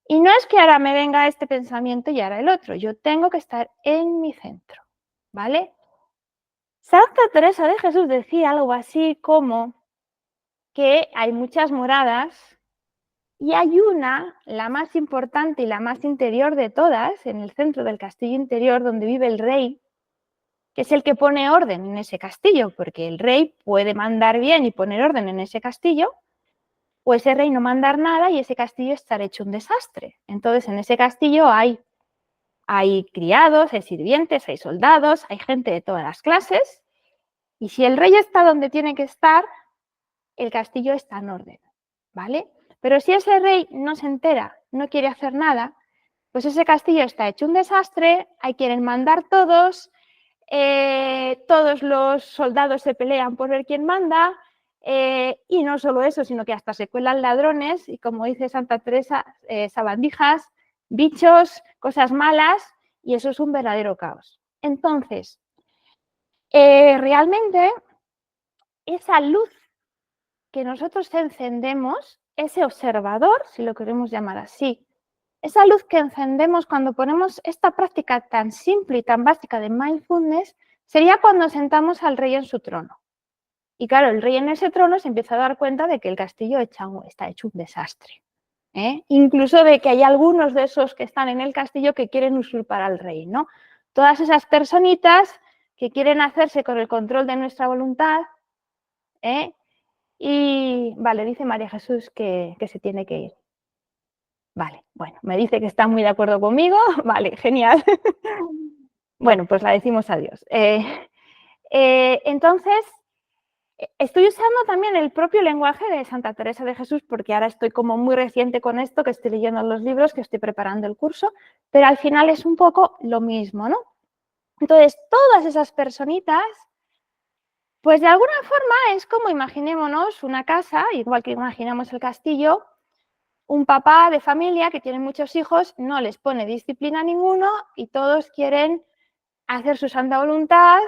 Y no es que ahora me venga este pensamiento y ahora el otro, yo tengo que estar en mi centro, ¿vale? Santa Teresa de Jesús decía algo así como que hay muchas moradas y hay una, la más importante y la más interior de todas, en el centro del castillo interior donde vive el rey, que es el que pone orden en ese castillo, porque el rey puede mandar bien y poner orden en ese castillo, o ese rey no mandar nada y ese castillo estar hecho un desastre. Entonces, en ese castillo hay criados, hay sirvientes, hay soldados, hay gente de todas las clases, y si el rey está donde tiene que estar, el castillo está en orden, ¿vale? Pero si ese rey no se entera, no quiere hacer nada, pues ese castillo está hecho un desastre, ahí quieren mandar todos los soldados se pelean por ver quién manda, y no solo eso, sino que hasta se cuelan ladrones y, como dice Santa Teresa, sabandijas, bichos, cosas malas, y eso es un verdadero caos. Entonces, realmente esa luz que nosotros encendemos, ese observador, si lo queremos llamar así, esa luz que encendemos cuando ponemos esta práctica tan simple y tan básica de mindfulness, sería cuando sentamos al rey en su trono. Y claro, el rey en ese trono se empieza a dar cuenta de que el castillo está hecho un desastre. Incluso de que hay algunos de esos que están en el castillo que quieren usurpar al rey, ¿no? Todas esas personitas que quieren hacerse con el control de nuestra voluntad, y vale, dice María Jesús que se tiene que ir. Vale, bueno, me dice que está muy de acuerdo conmigo. Vale, genial. Bueno, pues la decimos adiós. Entonces, estoy usando también el propio lenguaje de Santa Teresa de Jesús porque ahora estoy como muy reciente con esto, que estoy leyendo los libros, que estoy preparando el curso, pero al final es un poco lo mismo, ¿no? Entonces, todas esas personitas, pues de alguna forma es como, imaginémonos una casa, igual que imaginamos el castillo, un papá de familia que tiene muchos hijos, no les pone disciplina a ninguno y todos quieren hacer su santa voluntad,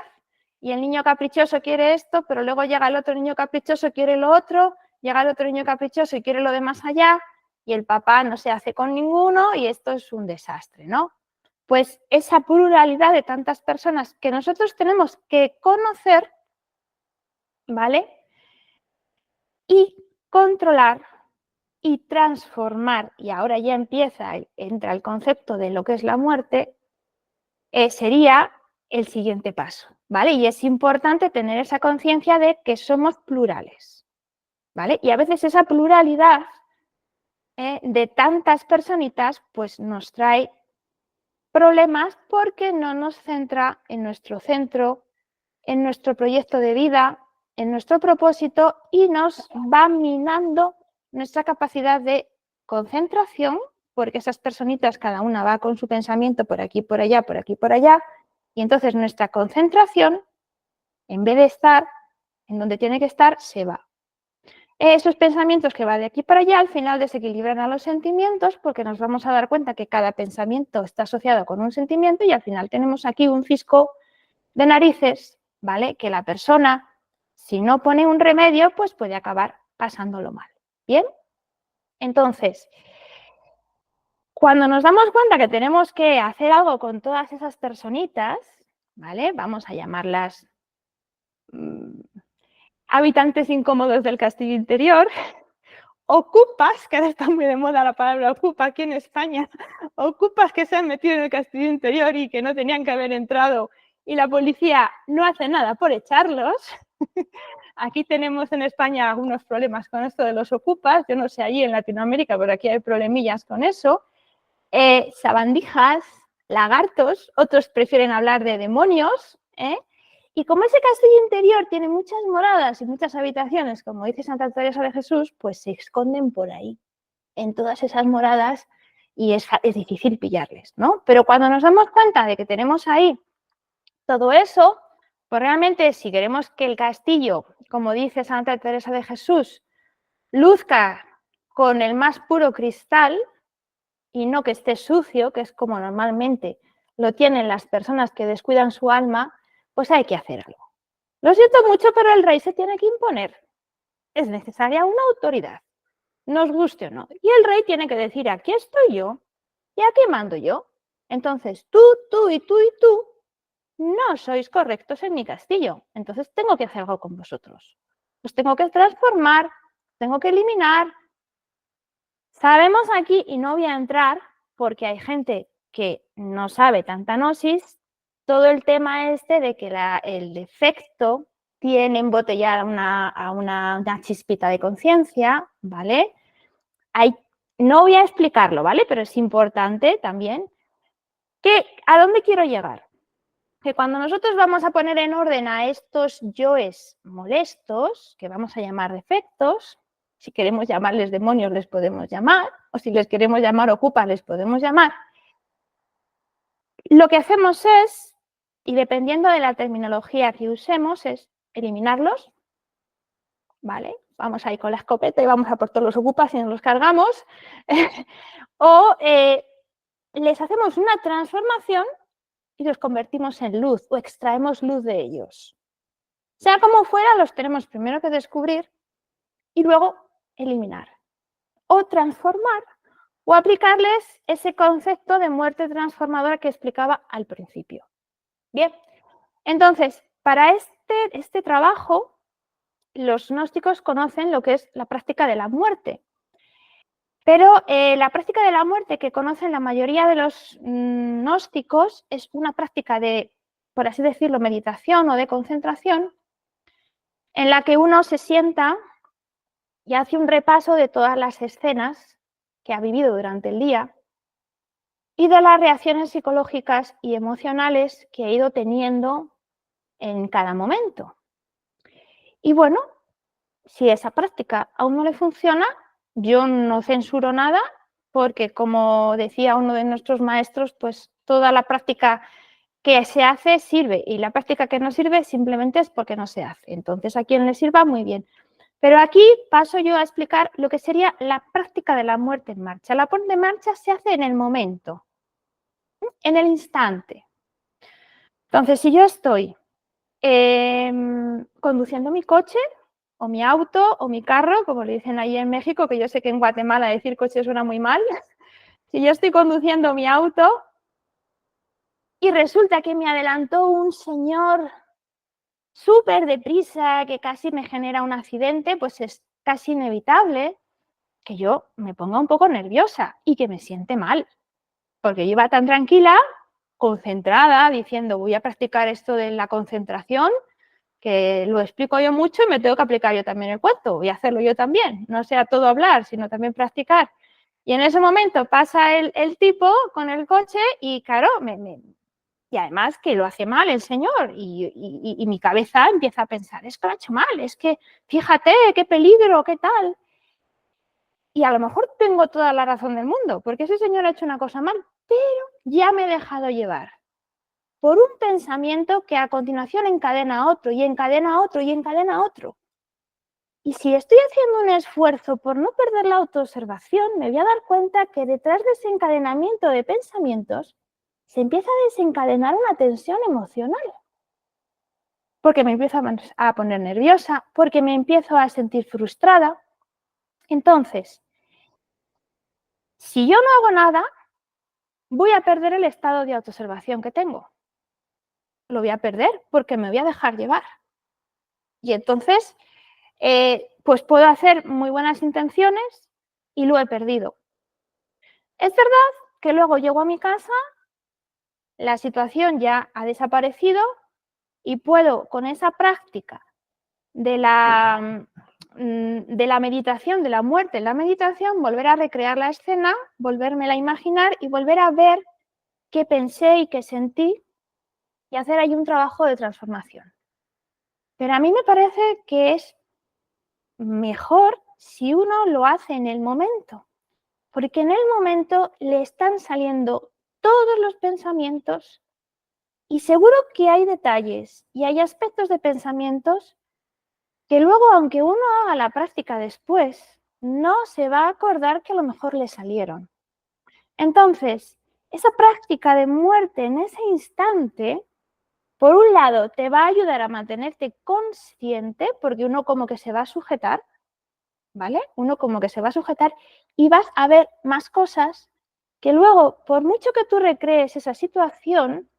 y el niño caprichoso quiere esto, pero luego llega el otro niño caprichoso, quiere lo otro, llega el otro niño caprichoso y quiere lo de más allá, y el papá no se hace con ninguno y esto es un desastre, ¿no? Pues esa pluralidad de tantas personas que nosotros tenemos que conocer, ¿vale? Y controlar y transformar, y ahora ya entra el concepto de lo que es la muerte, sería el siguiente paso, ¿vale? Y es importante tener esa conciencia de que somos plurales, ¿vale? Y a veces esa pluralidad de tantas personitas, pues nos trae problemas porque no nos centra en nuestro centro, en nuestro proyecto de vida, en nuestro propósito, y nos va minando nuestra capacidad de concentración, porque esas personitas cada una va con su pensamiento por aquí, por allá, por aquí, por allá, y entonces nuestra concentración, en vez de estar en donde tiene que estar, se va. Esos pensamientos que van de aquí para allá al final desequilibran a los sentimientos, porque nos vamos a dar cuenta que cada pensamiento está asociado con un sentimiento y al final tenemos aquí un cisco de narices, ¿vale? Que la persona, si no pone un remedio, pues puede acabar pasándolo mal. ¿Bien? Entonces, Cuando nos damos cuenta que tenemos que hacer algo con todas esas personitas, ¿vale? Vamos a llamarlas habitantes incómodos del castillo interior, ocupas, que ahora está muy de moda la palabra ocupa aquí en España, ocupas que se han metido en el castillo interior y que no tenían que haber entrado y la policía no hace nada por echarlos. Aquí tenemos en España algunos problemas con esto de los ocupas, yo no sé allí en Latinoamérica, pero aquí hay problemillas con eso. Sabandijas, lagartos, otros prefieren hablar de demonios, y como ese castillo interior tiene muchas moradas y muchas habitaciones, como dice Santa Teresa de Jesús, pues se esconden por ahí, en todas esas moradas, y es difícil pillarles, ¿no? Pero cuando nos damos cuenta de que tenemos ahí todo eso, pues realmente si queremos que el castillo, como dice Santa Teresa de Jesús, luzca con el más puro cristal, y no que esté sucio, que es como normalmente lo tienen las personas que descuidan su alma, pues hay que hacer algo. Lo siento mucho, pero el rey se tiene que imponer. Es necesaria una autoridad, nos guste o no. Y el rey tiene que decir, aquí estoy yo y aquí mando yo. Entonces tú y tú y tú no sois correctos en mi castillo. Entonces tengo que hacer algo con vosotros. Os tengo que transformar, tengo que eliminar. Sabemos aquí, y no voy a entrar porque hay gente que no sabe tanta gnosis, todo el tema este de que el defecto tiene embotellada una chispita de conciencia, ¿vale? No voy a explicarlo, ¿vale? Pero es importante también ¿a dónde quiero llegar? Que cuando nosotros vamos a poner en orden a estos yoes molestos, que vamos a llamar defectos, si queremos llamarles demonios les podemos llamar, o si les queremos llamar ocupas les podemos llamar, lo que hacemos es, y dependiendo de la terminología que usemos, es eliminarlos, ¿vale? Vamos ahí con la escopeta y vamos a por todos los ocupas y nos los cargamos, o les hacemos una transformación y los convertimos en luz o extraemos luz de ellos. Sea como fuera, los tenemos primero que descubrir y luego eliminar o transformar o aplicarles ese concepto de muerte transformadora que explicaba al principio. Bien, entonces, para este trabajo, los gnósticos conocen lo que es la práctica de la muerte. Pero la práctica de la muerte que conocen la mayoría de los gnósticos es una práctica de, por así decirlo, meditación o de concentración, en la que uno se sienta y hace un repaso de todas las escenas que ha vivido durante el día y de las reacciones psicológicas y emocionales que ha ido teniendo en cada momento. Y bueno, si esa práctica aún no le funciona, yo no censuro nada porque, como decía uno de nuestros maestros, pues toda la práctica que se hace sirve y la práctica que no sirve simplemente es porque no se hace. Entonces, a quien le sirva, muy bien. Pero aquí paso yo a explicar lo que sería la práctica de la muerte en marcha. La muerte en marcha se hace en el momento, en el instante. Entonces, si yo estoy conduciendo mi coche o mi auto o mi carro, como le dicen ahí en México, que yo sé que en Guatemala decir coche suena muy mal. Si yo estoy conduciendo mi auto y resulta que me adelantó un señor súper deprisa que casi me genera un accidente, pues es casi inevitable que yo me ponga un poco nerviosa y que me siente mal, porque yo iba tan tranquila, concentrada, diciendo voy a practicar esto de la concentración, que lo explico yo mucho y me tengo que aplicar yo también el cuento, voy a hacerlo yo también, no sea todo hablar, sino también practicar. Y en ese momento pasa el tipo con el coche y claro, y además que lo hace mal el señor y mi cabeza empieza a pensar, es que lo ha hecho mal, es que fíjate, qué peligro, qué tal. Y a lo mejor tengo toda la razón del mundo, porque ese señor ha hecho una cosa mal, pero ya me he dejado llevar por un pensamiento que a continuación encadena otro y encadena otro y encadena otro. Y si estoy haciendo un esfuerzo por no perder la autoobservación, me voy a dar cuenta que detrás de ese encadenamiento de pensamientos se empieza a desencadenar una tensión emocional. Porque me empiezo a poner nerviosa, porque me empiezo a sentir frustrada. Entonces, si yo no hago nada, voy a perder el estado de autoobservación que tengo. Lo voy a perder porque me voy a dejar llevar. Y entonces, pues puedo hacer muy buenas intenciones y lo he perdido. Es verdad que luego llego a mi casa, la situación ya ha desaparecido y puedo, con esa práctica de la meditación, de la muerte en la meditación, volver a recrear la escena, volvérmela a imaginar y volver a ver qué pensé y qué sentí y hacer ahí un trabajo de transformación. Pero a mí me parece que es mejor si uno lo hace en el momento, porque en el momento le están saliendo todos los pensamientos y seguro que hay detalles y hay aspectos de pensamientos que luego, aunque uno haga la práctica después, no se va a acordar que a lo mejor le salieron. Entonces, esa práctica de muerte en ese instante, por un lado, te va a ayudar a mantenerte consciente, porque uno como que se va a sujetar, ¿vale? Uno como que se va a sujetar y vas a ver más cosas que luego, por mucho que tú recrees esa situación,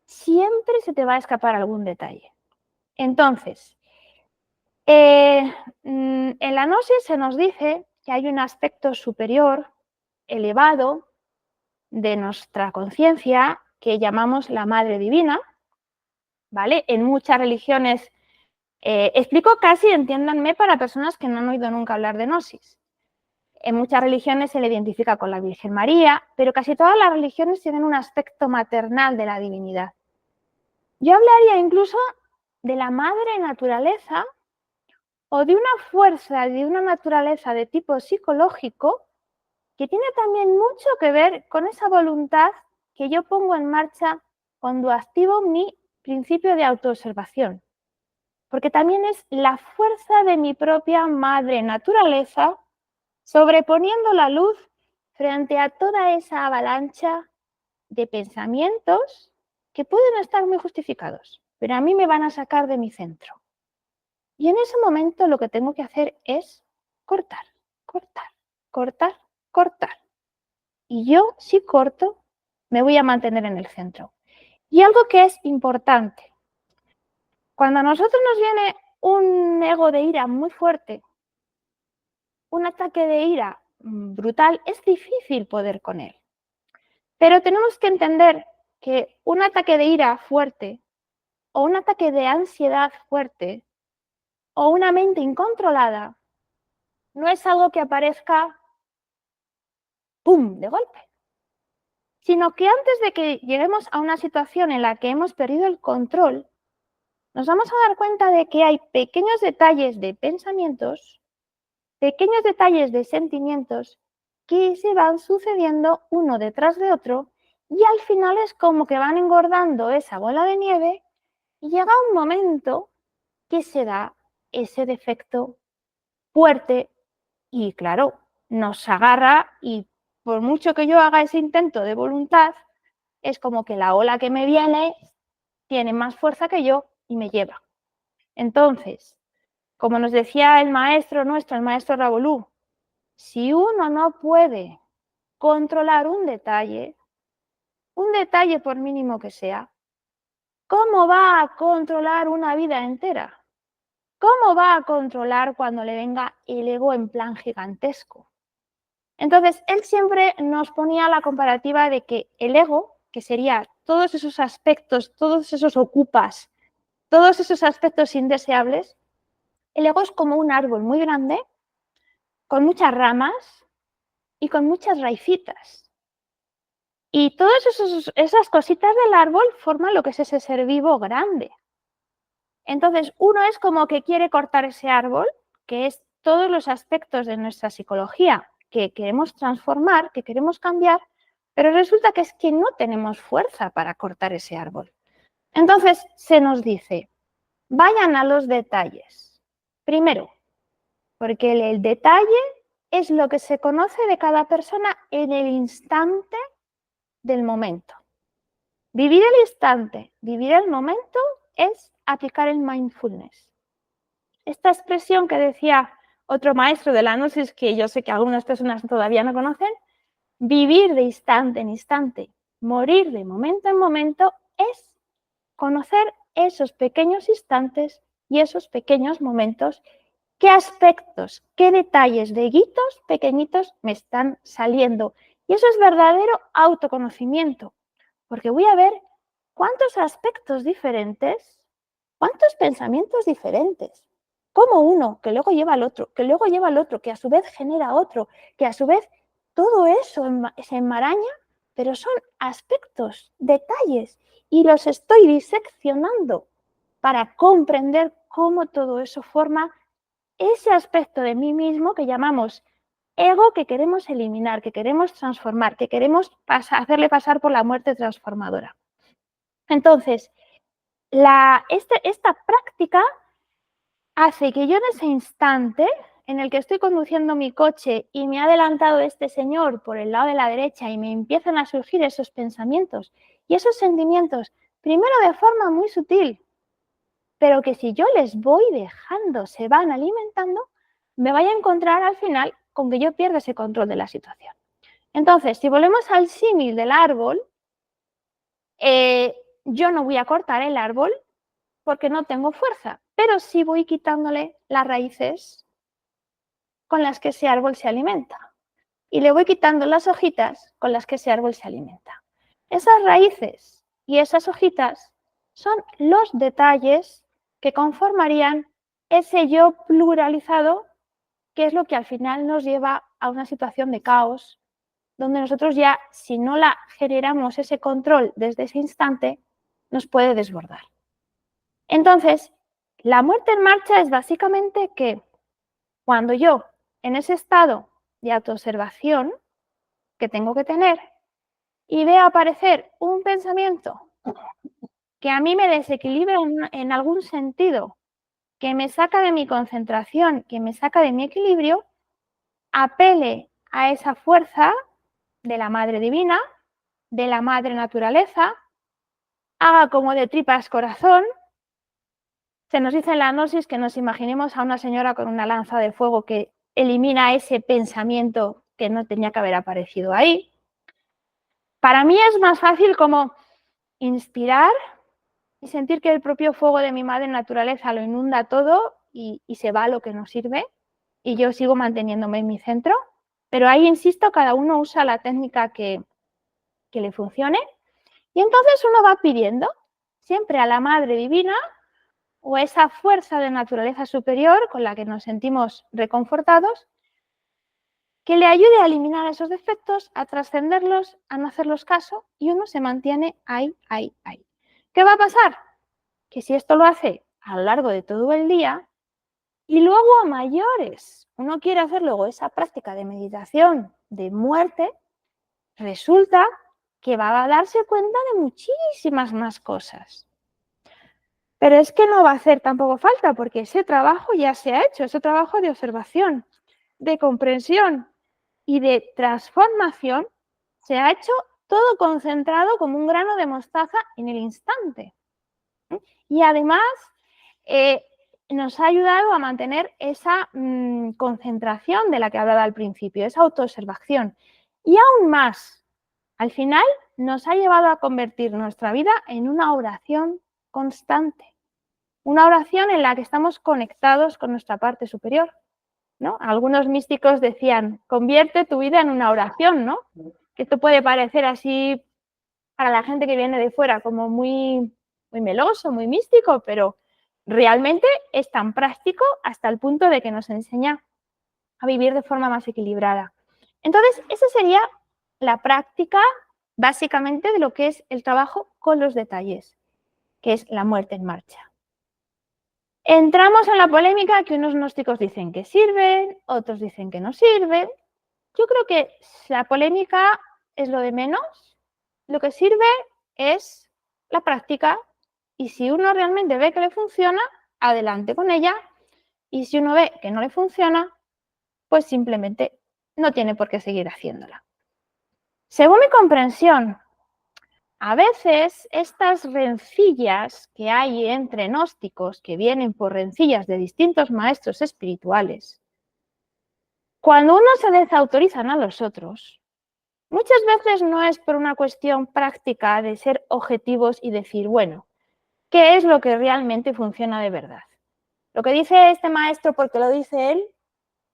siempre se te va a escapar algún detalle. Entonces, en la gnosis se nos dice que hay un aspecto superior, elevado, de nuestra conciencia que llamamos la Madre Divina, ¿vale? En muchas religiones, explico casi, entiéndanme, para personas que no han oído nunca hablar de gnosis. En muchas religiones se le identifica con la Virgen María, pero casi todas las religiones tienen un aspecto maternal de la divinidad. Yo hablaría incluso de la madre naturaleza o de una fuerza, de una naturaleza de tipo psicológico que tiene también mucho que ver con esa voluntad que yo pongo en marcha cuando activo mi principio de autoobservación. Porque también es la fuerza de mi propia madre naturaleza sobreponiendo la luz frente a toda esa avalancha de pensamientos que pueden estar muy justificados, pero a mí me van a sacar de mi centro. Y en ese momento lo que tengo que hacer es cortar, cortar, cortar, cortar. Y yo, si corto, me voy a mantener en el centro. Y algo que es importante, cuando a nosotros nos viene un ego de ira muy fuerte, un ataque de ira brutal, es difícil poder con él. Pero tenemos que entender que un ataque de ira fuerte o un ataque de ansiedad fuerte o una mente incontrolada no es algo que aparezca ¡pum!, de golpe, sino que antes de que lleguemos a una situación en la que hemos perdido el control, nos vamos a dar cuenta de que hay pequeños detalles de pensamientos, pequeños detalles de sentimientos que se van sucediendo uno detrás de otro y al final es como que van engordando esa bola de nieve y llega un momento que se da ese defecto fuerte y claro, nos agarra y por mucho que yo haga ese intento de voluntad, es como que la ola que me viene tiene más fuerza que yo y me lleva. Entonces, como nos decía el maestro nuestro, el maestro Ravolú, si uno no puede controlar un detalle por mínimo que sea, ¿cómo va a controlar una vida entera? ¿Cómo va a controlar cuando le venga el ego en plan gigantesco? Entonces, él siempre nos ponía la comparativa de que el ego, que sería todos esos aspectos, todos esos ocupas, todos esos aspectos indeseables, el ego es como un árbol muy grande, con muchas ramas y con muchas raicitas. Y todas esas cositas del árbol forman lo que es ese ser vivo grande. Entonces, uno es como que quiere cortar ese árbol, que es todos los aspectos de nuestra psicología que queremos transformar, que queremos cambiar, pero resulta que es que no tenemos fuerza para cortar ese árbol. Entonces, se nos dice, vayan a los detalles. Primero, porque el detalle es lo que se conoce de cada persona en el instante del momento. Vivir el instante, vivir el momento es aplicar el mindfulness. Esta expresión que decía otro maestro de la gnosis, que yo sé que algunas personas todavía no conocen, vivir de instante en instante, morir de momento en momento, es conocer esos pequeños instantes y esos pequeños momentos, qué aspectos, qué detalles de guitos pequeñitos me están saliendo. Y eso es verdadero autoconocimiento, porque voy a ver cuántos aspectos diferentes, cuántos pensamientos diferentes, como uno, que luego lleva al otro, que luego lleva al otro, que a su vez genera otro, que a su vez todo eso se enmaraña, pero son aspectos, detalles, y los estoy diseccionando para comprender cómo todo eso forma ese aspecto de mí mismo que llamamos ego, que queremos eliminar, que queremos transformar, que queremos hacerle pasar por la muerte transformadora. Entonces, esta práctica hace que yo en ese instante en el que estoy conduciendo mi coche y me ha adelantado este señor por el lado de la derecha y me empiezan a surgir esos pensamientos y esos sentimientos, primero de forma muy sutil, pero que si yo les voy dejando, se van alimentando, me voy a encontrar al final con que yo pierdo ese control de la situación. Entonces, si volvemos al símil del árbol, yo no voy a cortar el árbol porque no tengo fuerza, pero sí voy quitándole las raíces con las que ese árbol se alimenta y le voy quitando las hojitas con las que ese árbol se alimenta. Esas raíces y esas hojitas son los detalles que conformarían ese yo pluralizado, que es lo que al final nos lleva a una situación de caos, donde nosotros ya, si no la generamos ese control desde ese instante, nos puede desbordar. Entonces, la muerte en marcha es básicamente que cuando yo, en ese estado de autoobservación que tengo que tener, y veo aparecer un pensamiento que a mí me desequilibra en algún sentido, que me saca de mi concentración, que me saca de mi equilibrio, apele a esa fuerza de la Madre Divina, de la Madre Naturaleza, haga como de tripas corazón. Se nos dice en la gnosis que nos imaginemos a una señora con una lanza de fuego que elimina ese pensamiento que no tenía que haber aparecido ahí. Para mí es más fácil como inspirar y sentir que el propio fuego de mi madre naturaleza lo inunda todo y se va lo que no sirve y yo sigo manteniéndome en mi centro. Pero ahí, insisto, cada uno usa la técnica que le funcione y entonces uno va pidiendo siempre a la Madre Divina o esa fuerza de naturaleza superior con la que nos sentimos reconfortados, que le ayude a eliminar esos defectos, a trascenderlos, a no hacerlos caso y uno se mantiene ahí. ¿Qué va a pasar? Que si esto lo hace a lo largo de todo el día y luego a mayores, uno quiere hacer luego esa práctica de meditación de muerte, resulta que va a darse cuenta de muchísimas más cosas. Pero es que no va a hacer tampoco falta porque ese trabajo ya se ha hecho, ese trabajo de observación, de comprensión y de transformación se ha hecho todo concentrado como un grano de mostaza en el instante. Y además nos ha ayudado a mantener esa concentración de la que hablaba al principio, esa autoobservación. Y aún más, al final nos ha llevado a convertir nuestra vida en una oración constante. Una oración en la que estamos conectados con nuestra parte superior, ¿no? Algunos místicos decían, convierte tu vida en una oración, ¿no? Que esto puede parecer así para la gente que viene de fuera como muy meloso, muy místico, pero realmente es tan práctico hasta el punto de que nos enseña a vivir de forma más equilibrada. Entonces, esa sería la práctica básicamente de lo que es el trabajo con los detalles, que es la muerte en marcha. Entramos en la polémica que unos gnósticos dicen que sirven, otros dicen que no sirven. Yo creo que la polémica es lo de menos. Lo que sirve es la práctica y si uno realmente ve que le funciona, adelante con ella. Y si uno ve que no le funciona, pues simplemente no tiene por qué seguir haciéndola. Según mi comprensión, a veces estas rencillas que hay entre gnósticos, que vienen por rencillas de distintos maestros espirituales, cuando uno se desautorizan a los otros, Muchas veces no es por una cuestión práctica de ser objetivos y decir, bueno, ¿qué es lo que realmente funciona de verdad? ¿Lo que dice este maestro porque lo dice él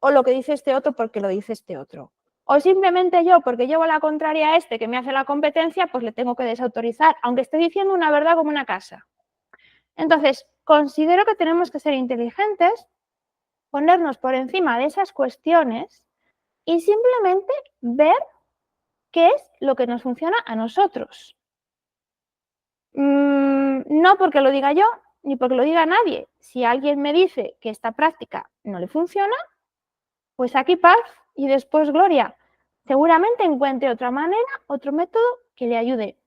o lo que dice este otro porque lo dice este otro? O simplemente yo, porque llevo la contraria a este que me hace la competencia, pues le tengo que desautorizar, aunque esté diciendo una verdad como una casa. Entonces, considero que tenemos que ser inteligentes, ponernos por encima de esas cuestiones y simplemente ver qué es lo que nos funciona a nosotros. No porque lo diga yo, ni porque lo diga nadie. Si alguien me dice que esta práctica no le funciona, pues aquí paz y después gloria. Seguramente encuentre otra manera, otro método que le ayude.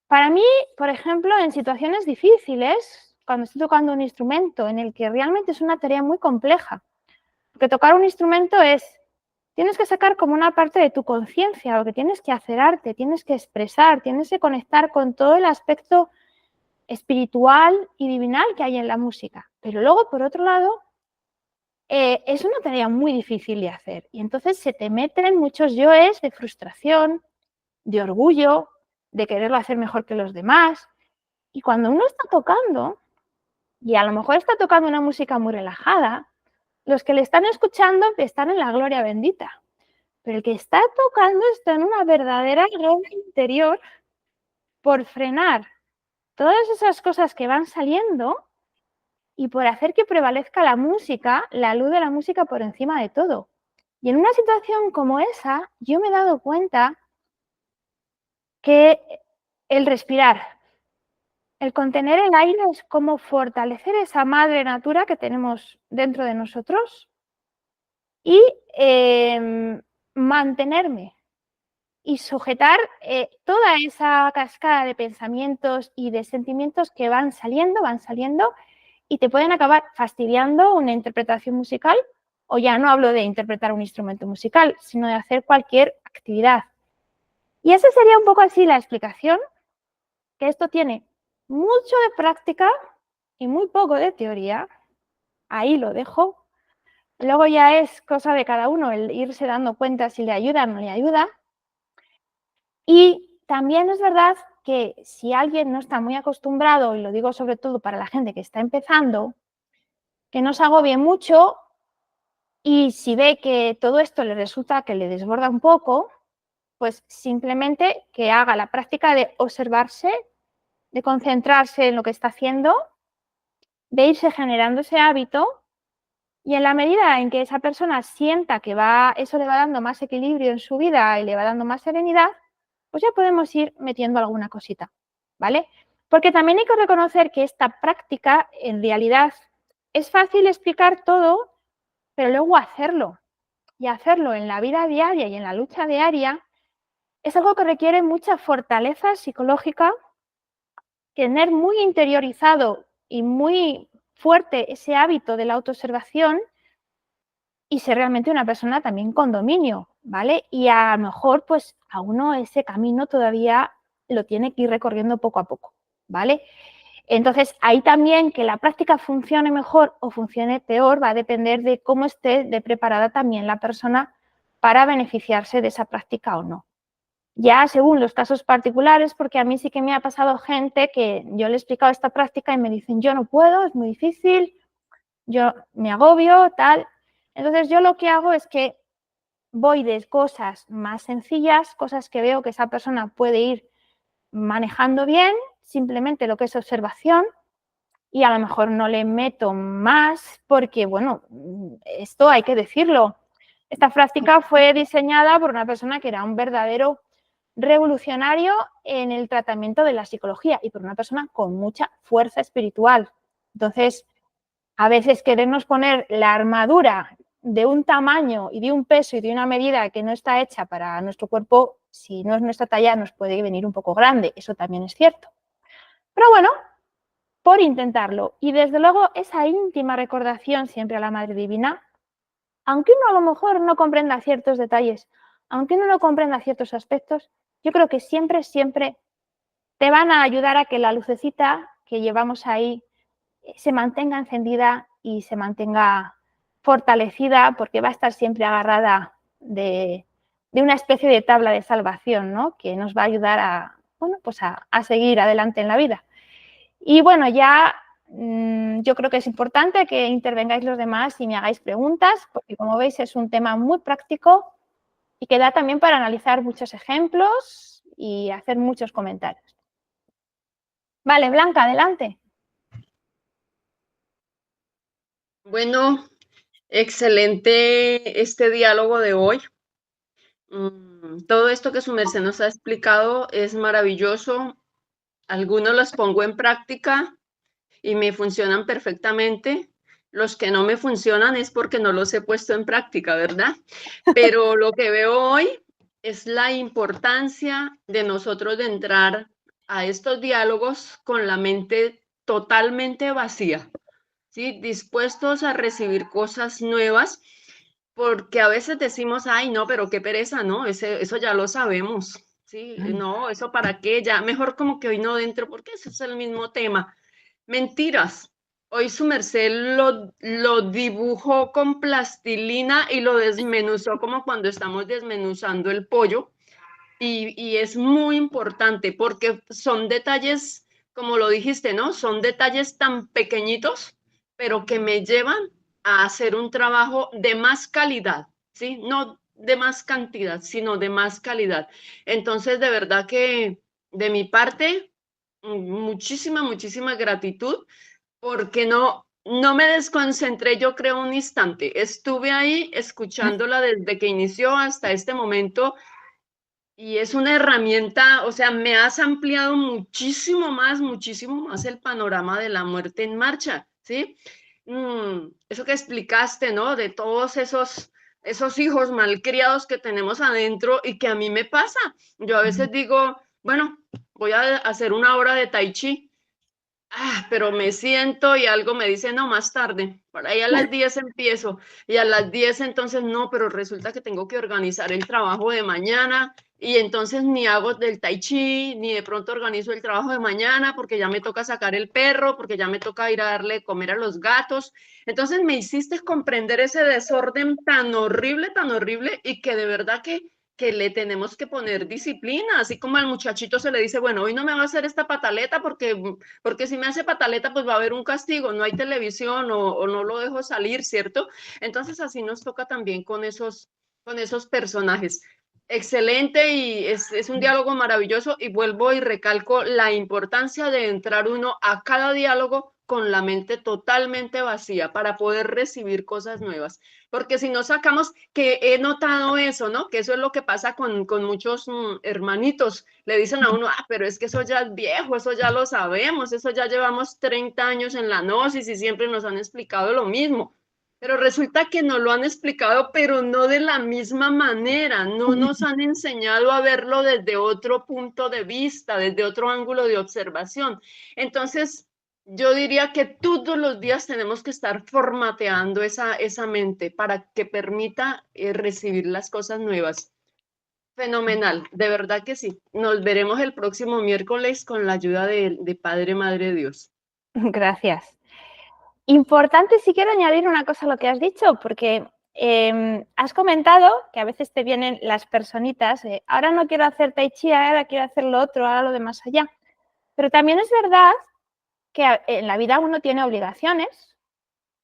Para mí, por ejemplo, en situaciones difíciles, cuando estoy tocando un instrumento en el que realmente es una tarea muy compleja, porque tocar un instrumento tienes que sacar como una parte de tu conciencia, porque tienes que hacer arte, tienes que expresar, tienes que conectar con todo el aspecto espiritual y divinal que hay en la música. Pero luego, por otro lado, es una tarea muy difícil de hacer y entonces se te meten muchos yoes de frustración, de orgullo, de quererlo hacer mejor que los demás. Y cuando uno está tocando, y a lo mejor está tocando una música muy relajada, los que le están escuchando están en la gloria bendita. Pero el que está tocando está en una verdadera guerra interior por frenar todas esas cosas que van saliendo y por hacer que prevalezca la música, la luz de la música por encima de todo. Y en una situación como esa, yo me he dado cuenta que el respirar, el contener el aire es como fortalecer esa madre natura que tenemos dentro de nosotros y mantenerme y sujetar toda esa cascada de pensamientos y de sentimientos que van saliendo y te pueden acabar fastidiando una interpretación musical, o ya no hablo de interpretar un instrumento musical, sino de hacer cualquier actividad. Y esa sería un poco así la explicación, que esto tiene mucho de práctica y muy poco de teoría. Ahí lo dejo. Luego ya es cosa de cada uno el irse dando cuenta si le ayuda o no le ayuda. Y también es verdad que si alguien no está muy acostumbrado, y lo digo sobre todo para la gente que está empezando, que no se agobie mucho y si ve que todo esto le resulta que le desborda un poco, pues simplemente que haga la práctica de observarse, de concentrarse en lo que está haciendo, de irse generando ese hábito y en la medida en que esa persona sienta que eso le va dando más equilibrio en su vida y le va dando más serenidad, pues ya podemos ir metiendo alguna cosita, ¿vale? Porque también hay que reconocer que esta práctica en realidad es fácil explicar todo, pero luego hacerlo y hacerlo en la vida diaria y en la lucha diaria es algo que requiere mucha fortaleza psicológica, tener muy interiorizado y muy fuerte ese hábito de la autoobservación y ser realmente una persona también con dominio, ¿vale? Y a lo mejor pues a uno ese camino todavía lo tiene que ir recorriendo poco a poco, ¿vale? Entonces ahí también que la práctica funcione mejor o funcione peor va a depender de cómo esté de preparada también la persona para beneficiarse de esa práctica o no. Ya según los casos particulares, porque a mí sí que me ha pasado gente que yo le he explicado esta práctica y me dicen yo no puedo, es muy difícil, yo me agobio, tal. Entonces yo lo que hago es que voy de cosas más sencillas, cosas que veo que esa persona puede ir manejando bien, simplemente lo que es observación y a lo mejor no le meto más porque, bueno, esto hay que decirlo. Esta práctica fue diseñada por una persona que era un verdadero revolucionario en el tratamiento de la psicología y por una persona con mucha fuerza espiritual. Entonces, a veces querernos poner la armadura de un tamaño y de un peso y de una medida que no está hecha para nuestro cuerpo, si no es nuestra talla, nos puede venir un poco grande. Eso también es cierto. Pero bueno, por intentarlo. Y desde luego esa íntima recordación siempre a la Madre Divina, aunque uno a lo mejor no comprenda ciertos detalles, aunque uno no comprenda ciertos aspectos, yo creo que siempre, siempre te van a ayudar a que la lucecita que llevamos ahí se mantenga encendida y se mantenga fortalecida porque va a estar siempre agarrada de de una especie de tabla de salvación, ¿no? Que nos va a ayudar a, bueno, pues a seguir adelante en la vida. Y bueno, ya yo creo que es importante que intervengáis los demás y me hagáis preguntas, porque como veis es un tema muy práctico y que da también para analizar muchos ejemplos y hacer muchos comentarios. Vale, Blanca, adelante. Bueno, excelente este diálogo de hoy. Todo esto que su merced nos ha explicado es maravilloso. Algunos los pongo en práctica y me funcionan perfectamente. Los que no me funcionan es porque no los he puesto en práctica, ¿verdad? Pero lo que veo hoy es la importancia de nosotros de entrar a estos diálogos con la mente totalmente vacía, ¿sí? Dispuestos a recibir cosas nuevas, porque a veces decimos, ay, no, pero qué pereza, ¿no? Eso ya lo sabemos, ¿sí? No, eso para qué, ya mejor como que hoy no dentro, porque ese es el mismo tema. Mentiras. Hoy su merced lo dibujó con plastilina y lo desmenuzó como cuando estamos desmenuzando el pollo. Y es muy importante porque son detalles, como lo dijiste, ¿no? Son detalles tan pequeñitos, pero que me llevan a hacer un trabajo de más calidad, ¿sí? No de más cantidad, sino de más calidad. Entonces, de verdad que de mi parte, muchísima gratitud porque no me desconcentré, yo creo, un instante. Estuve ahí escuchándola desde que inició hasta este momento y es una herramienta, o sea, me has ampliado muchísimo más el panorama de la muerte en marcha, ¿sí? Eso que explicaste, ¿no? De todos esos hijos malcriados que tenemos adentro y que a mí me pasa. Yo a veces digo, bueno, voy a hacer una hora de tai chi. Pero me siento y algo me dice, no, más tarde, por ahí a las 10 empiezo y a las 10 entonces no, pero resulta que tengo que organizar el trabajo de mañana y entonces ni hago del tai chi, ni de pronto organizo el trabajo de mañana porque ya me toca sacar el perro, porque ya me toca ir a darle de comer a los gatos. Entonces me hiciste comprender ese desorden tan horrible y que de verdad que le tenemos que poner disciplina, así como al muchachito se le dice, bueno, hoy no me va a hacer esta pataleta porque si me hace pataleta, pues va a haber un castigo, no hay televisión o no lo dejo salir, ¿cierto? Entonces así nos toca también con esos personajes. Excelente y es un diálogo maravilloso y vuelvo y recalco la importancia de entrar uno a cada diálogo con la mente totalmente vacía para poder recibir cosas nuevas. Porque si no sacamos, que he notado eso, ¿no? Que eso es lo que pasa con muchos hermanitos. Le dicen a uno, pero es que eso ya es viejo, eso ya lo sabemos, eso ya llevamos 30 años en la gnosis y siempre nos han explicado lo mismo. Pero resulta que nos lo han explicado, pero no de la misma manera, no nos han enseñado a verlo desde otro punto de vista, desde otro ángulo de observación. Entonces, yo diría que todos los días tenemos que estar formateando esa mente para que permita recibir las cosas nuevas. Fenomenal, de verdad que sí. Nos veremos el próximo miércoles con la ayuda de Padre, Madre Dios. Gracias. Importante, si quiero añadir una cosa a lo que has dicho, porque has comentado que a veces te vienen las personitas, ahora no quiero hacer tai chi, ahora quiero hacer lo otro, ahora lo de más allá. Pero también es verdad que en la vida uno tiene obligaciones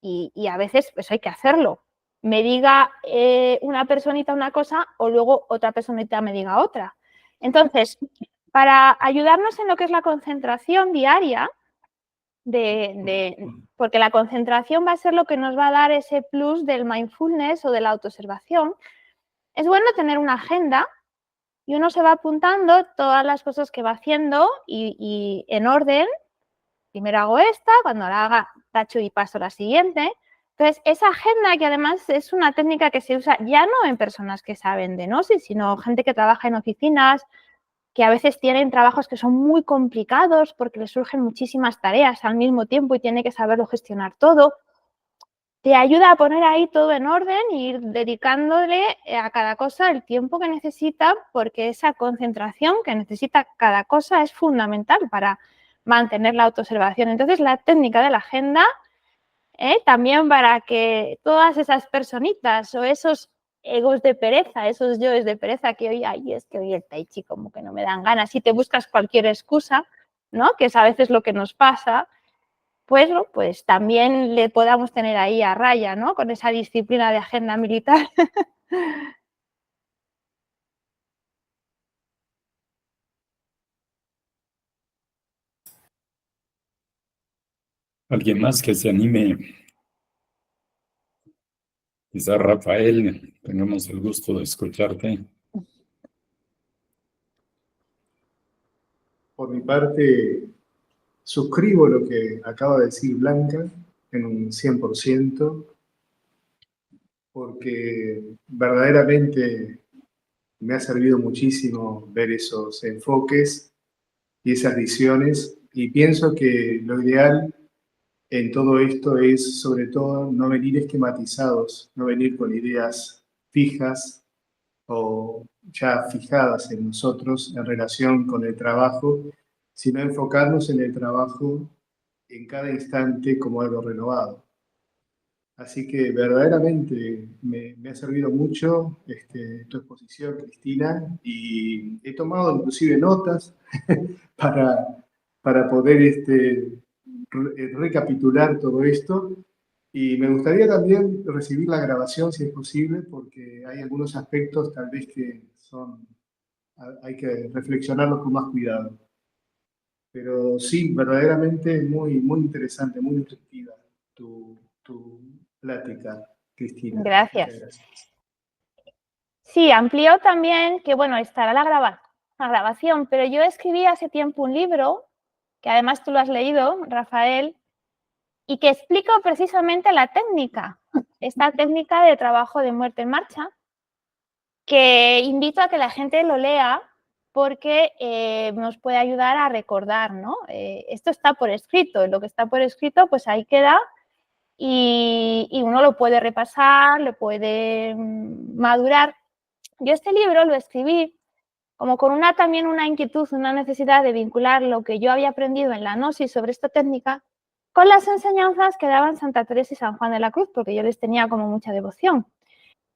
y a veces pues hay que hacerlo. Me diga una personita una cosa o luego otra personita me diga otra. Entonces, para ayudarnos en lo que es la concentración diaria, porque la concentración va a ser lo que nos va a dar ese plus del mindfulness o de la autoobservación, es bueno tener una agenda y uno se va apuntando todas las cosas que va haciendo y en orden. Primero hago esta, cuando la haga tacho y paso a la siguiente. Entonces, esa agenda, que además es una técnica que se usa ya no en personas que saben de gnosis, sino gente que trabaja en oficinas, que a veces tienen trabajos que son muy complicados porque les surgen muchísimas tareas al mismo tiempo y tiene que saberlo gestionar todo. Te ayuda a poner ahí todo en orden e ir dedicándole a cada cosa el tiempo que necesita, porque esa concentración que necesita cada cosa es fundamental para mantener la autoobservación. Entonces, la técnica de la agenda, también para que todas esas personitas o esos egos de pereza, esos yoes de pereza que hoy hay, es que hoy el tai chi como que no me dan ganas, y te buscas cualquier excusa, ¿no? Que es a veces lo que nos pasa, pues también le podamos tener ahí a raya, ¿no? Con esa disciplina de agenda militar. ¿Alguien más que se anime? Quizá Rafael, tenemos el gusto de escucharte. Por mi parte, suscribo lo que acaba de decir Blanca en un 100%, porque verdaderamente me ha servido muchísimo ver esos enfoques y esas visiones, y pienso que lo ideal en todo esto es, sobre todo, no venir esquematizados, no venir con ideas fijas o ya fijadas en nosotros en relación con el trabajo, sino enfocarnos en el trabajo en cada instante como algo renovado. Así que verdaderamente me ha servido mucho tu exposición, Cristina, y he tomado inclusive notas para poder recapitular todo esto. Y me gustaría también recibir la grabación, si es posible, porque hay algunos aspectos tal vez que hay que reflexionarlos con más cuidado. Pero sí, verdaderamente muy, muy interesante, muy nutritiva tu plática, Cristina. Gracias. Muchas gracias. Sí, amplió también que, bueno, estará la grabación, pero yo escribí hace tiempo un libro, que además tú lo has leído, Rafael, y que explica precisamente la técnica, esta técnica de trabajo de muerte en marcha, que invito a que la gente lo lea porque nos puede ayudar a recordar, ¿no? Esto está por escrito, lo que está por escrito pues ahí queda y uno lo puede repasar, lo puede madurar. Yo este libro lo escribí como con también una inquietud, una necesidad de vincular lo que yo había aprendido en la gnosis sobre esta técnica con las enseñanzas que daban Santa Teresa y San Juan de la Cruz, porque yo les tenía como mucha devoción.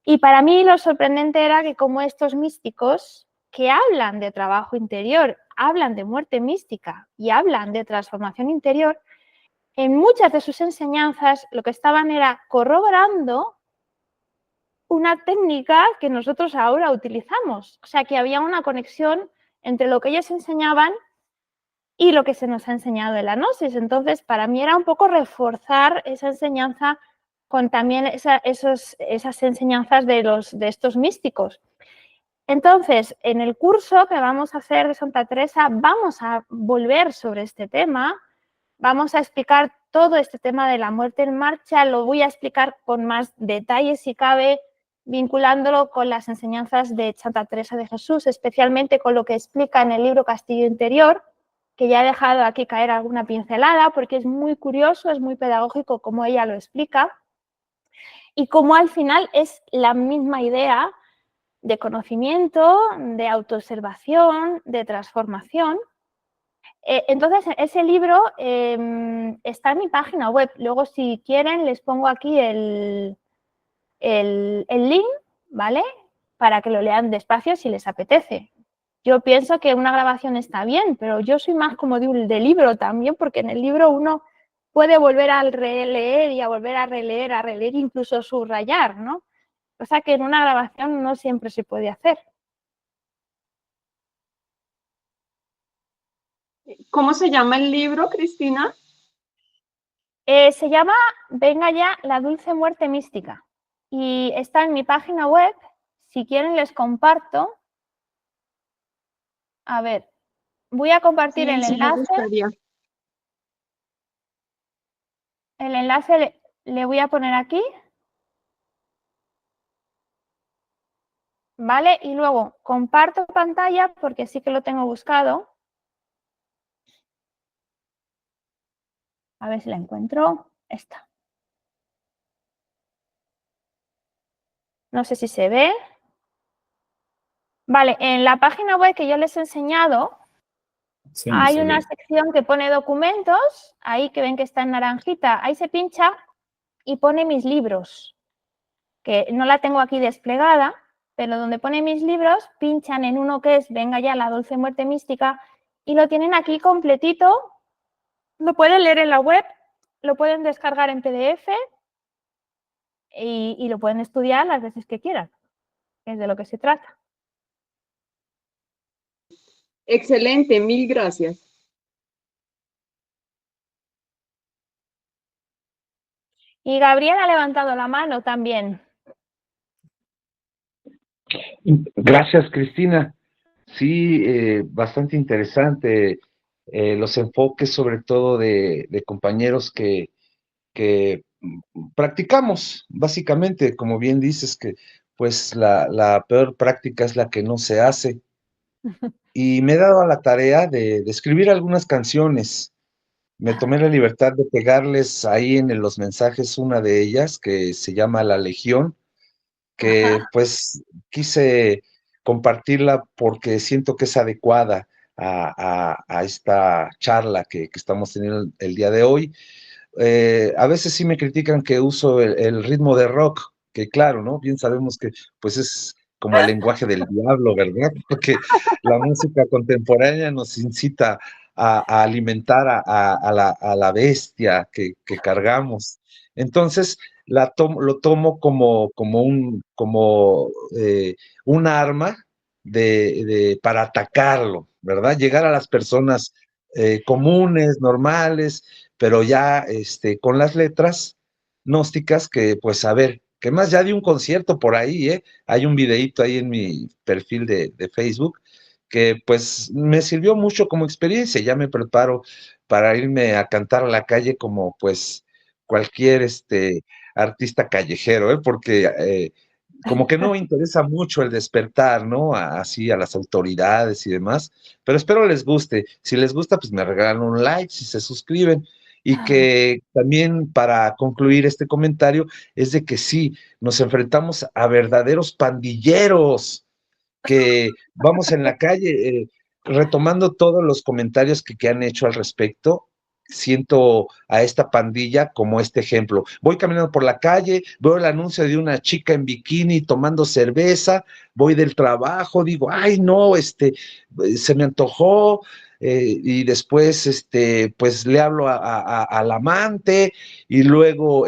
Y para mí lo sorprendente era que como estos místicos que hablan de trabajo interior, hablan de muerte mística y hablan de transformación interior, en muchas de sus enseñanzas lo que estaban era corroborando una técnica que nosotros ahora utilizamos. O sea, que había una conexión entre lo que ellos enseñaban y lo que se nos ha enseñado en la gnosis. Entonces, para mí era un poco reforzar esa enseñanza con también esas enseñanzas de estos místicos. Entonces, en el curso que vamos a hacer de Santa Teresa, vamos a volver sobre este tema, vamos a explicar todo este tema de la muerte en marcha, lo voy a explicar con más detalles si cabe, vinculándolo con las enseñanzas de Santa Teresa de Jesús, especialmente con lo que explica en el libro Castillo Interior, que ya he dejado aquí caer alguna pincelada porque es muy curioso, es muy pedagógico como ella lo explica y como al final es la misma idea de conocimiento, de autoobservación, de transformación. Entonces, ese libro está en mi página web. Luego, si quieren, les pongo aquí el link, ¿vale? Para que lo lean despacio si les apetece. Yo pienso que una grabación está bien, pero yo soy más como de libro también, porque en el libro uno puede volver a releer y a volver a releer, incluso subrayar, ¿no? O sea que en una grabación no siempre se puede hacer. ¿Cómo se llama el libro, Cristina? Se llama Venga ya, la dulce muerte mística. Y está en mi página web. Si quieren les comparto. A ver, voy a compartir el enlace. El enlace le voy a poner aquí. ¿Vale? Y luego comparto pantalla porque sí que lo tengo buscado. A ver si la encuentro. Esta. No sé si se ve. Vale, en la página web que yo les he enseñado, sí, hay una sección que pone documentos, ahí que ven que está en naranjita, ahí se pincha y pone mis libros. que no la tengo aquí desplegada, pero donde pone mis libros, pinchan en uno que es Venga ya la dulce muerte mística y lo tienen aquí completito. Lo pueden leer en la web, lo pueden descargar en PDF y lo pueden estudiar las veces que quieran, que es de lo que se trata. Excelente, mil gracias. Y Gabriel ha levantado la mano también. Gracias, Cristina. Sí, bastante interesante los enfoques, sobre todo de compañeros que practicamos, básicamente, como bien dices, que pues la peor práctica es la que no se hace. Y me he dado a la tarea de escribir algunas canciones. Me tomé la libertad de pegarles ahí en los mensajes una de ellas, que se llama La Legión, que Ajá. pues quise compartirla porque siento que es adecuada a esta charla que estamos teniendo el día de hoy. A veces sí me critican que uso el ritmo de rock, que claro, ¿no? Bien sabemos que pues es como el lenguaje del diablo, ¿verdad? Porque la música contemporánea nos incita a alimentar a la bestia que cargamos. Entonces, lo tomo como un arma para atacarlo, ¿verdad? Llegar a las personas comunes, normales, pero ya con las letras gnósticas que, pues, a ver, que más ya di un concierto por ahí, ¿eh? Hay un videíto ahí en mi perfil de Facebook que, pues, me sirvió mucho como experiencia. Ya me preparo para irme a cantar a la calle como, pues, cualquier artista callejero, ¿eh? Porque como que no interesa mucho el despertar, ¿no? Así a las autoridades y demás, pero espero les guste. Si les gusta, pues me regalan un like, si se suscriben. Y que también para concluir este comentario es de que sí, nos enfrentamos a verdaderos pandilleros, que vamos en la calle, retomando todos los comentarios que han hecho al respecto, siento a esta pandilla como este ejemplo. Voy caminando por la calle, veo el anuncio de una chica en bikini tomando cerveza, voy del trabajo, digo, ay no, se me antojó, y después, pues le hablo al amante, y luego,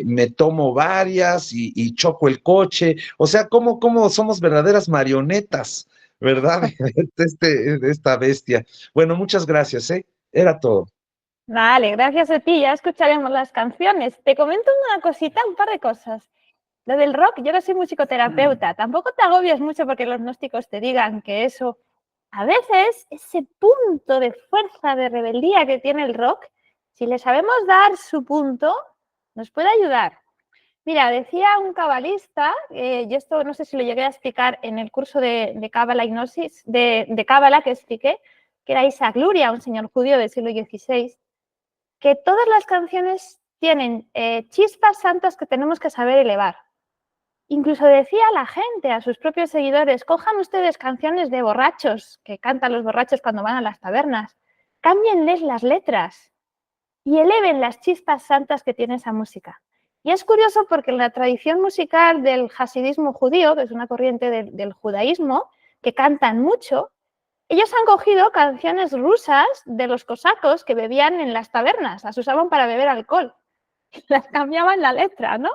me tomo varias y choco el coche. O sea, ¿cómo somos verdaderas marionetas, verdad? De esta bestia. Bueno, muchas gracias, ¿eh? Era todo. Vale, gracias a ti, ya escucharemos las canciones. Te comento una cosita, un par de cosas. Lo del rock, yo que soy musicoterapeuta, tampoco te agobies mucho porque los gnósticos te digan que eso, a veces ese punto de fuerza, de rebeldía que tiene el rock, si le sabemos dar su punto, nos puede ayudar. Mira, decía un cabalista, yo esto no sé si lo llegué a explicar en el curso de Cábala y Gnosis, de Cábala que expliqué, que era Isaac Luria, un señor judío del siglo XVI, que todas las canciones tienen chispas santas que tenemos que saber elevar. Incluso decía a la gente, a sus propios seguidores, cojan ustedes canciones de borrachos, que cantan los borrachos cuando van a las tabernas, cámbienles las letras y eleven las chispas santas que tiene esa música. Y es curioso porque en la tradición musical del hasidismo judío, que es una corriente del judaísmo, que cantan mucho, ellos han cogido canciones rusas de los cosacos que bebían en las tabernas, las usaban para beber alcohol, las cambiaban la letra, ¿no?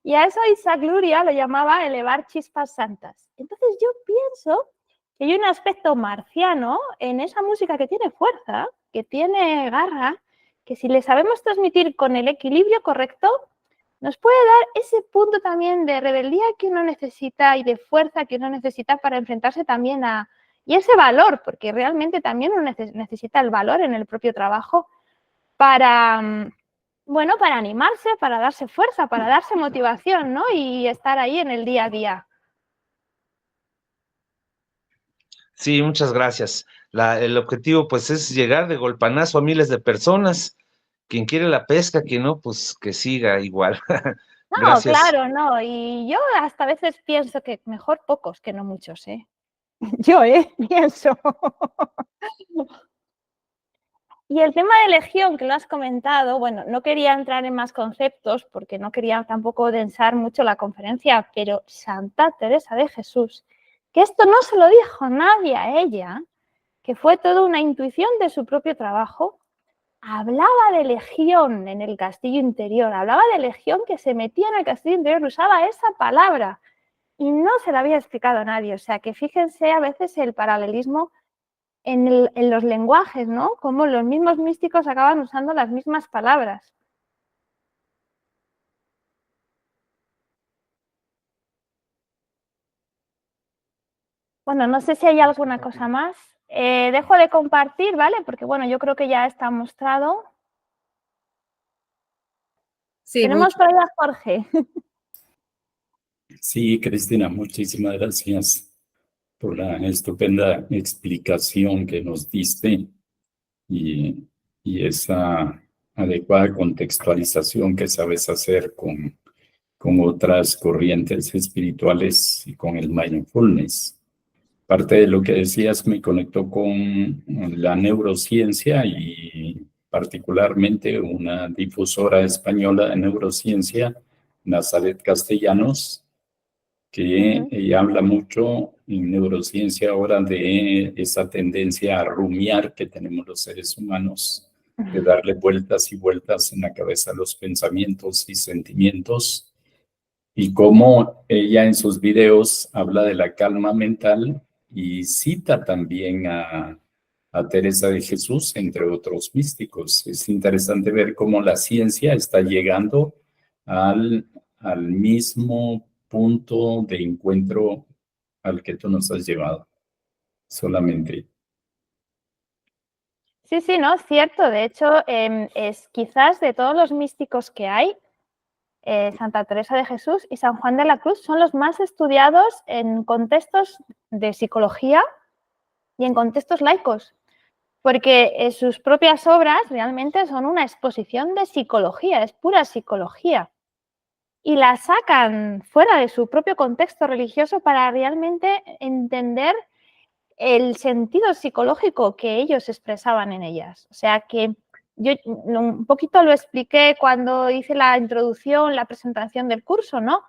Y a eso Isaac Luria lo llamaba elevar chispas santas. Entonces yo pienso que hay un aspecto marciano en esa música que tiene fuerza, que tiene garra, que si le sabemos transmitir con el equilibrio correcto, nos puede dar ese punto también de rebeldía que uno necesita y de fuerza que uno necesita para enfrentarse también a... Y ese valor, porque realmente también uno necesita el valor en el propio trabajo para... Bueno, para animarse, para darse fuerza, para darse motivación, ¿no? Y estar ahí en el día a día. Sí, muchas gracias. El objetivo, pues, es llegar de golpanazo a miles de personas. Quien quiere la pesca, quien no, pues que siga igual. No, Gracias. claro, no. Y yo hasta a veces pienso que mejor pocos que no muchos, ¿eh? Yo, pienso. Y el tema de Legión, que lo has comentado, bueno, no quería entrar en más conceptos porque no quería tampoco densar mucho la conferencia, pero Santa Teresa de Jesús, que esto no se lo dijo nadie a ella, que fue toda una intuición de su propio trabajo, hablaba de Legión en el castillo interior, hablaba de Legión que se metía en el castillo interior, usaba esa palabra y no se la había explicado a nadie. O sea, que fíjense a veces el paralelismo en los lenguajes, ¿no? Como los mismos místicos acaban usando las mismas palabras. Bueno, no sé si hay alguna cosa más. Dejo de compartir, ¿vale? Porque, bueno, yo creo que ya está mostrado. Sí, Tenemos por ahí a Jorge. Sí, Cristina, muchísimas gracias por la estupenda explicación que nos diste y esa adecuada contextualización que sabes hacer con otras corrientes espirituales y con el mindfulness. Parte de lo que decías me conectó con la neurociencia y particularmente una difusora española de neurociencia, Nazaret Castellanos, que ella habla mucho en neurociencia ahora de esa tendencia a rumiar que tenemos los seres humanos, de darle vueltas y vueltas en la cabeza a los pensamientos y sentimientos, y cómo ella en sus videos habla de la calma mental y cita también a Teresa de Jesús, entre otros místicos. Es interesante ver cómo la ciencia está llegando al mismo punto de encuentro al que tú nos has llevado. Solamente. Sí, sí, no, es cierto. De hecho, es quizás de todos los místicos que hay, Santa Teresa de Jesús y San Juan de la Cruz son los más estudiados en contextos de psicología y en contextos laicos, porque sus propias obras realmente son una exposición de psicología, es pura psicología. Y la sacan fuera de su propio contexto religioso para realmente entender el sentido psicológico que ellos expresaban en ellas. O sea que yo un poquito lo expliqué cuando hice la introducción, la presentación del curso, ¿no?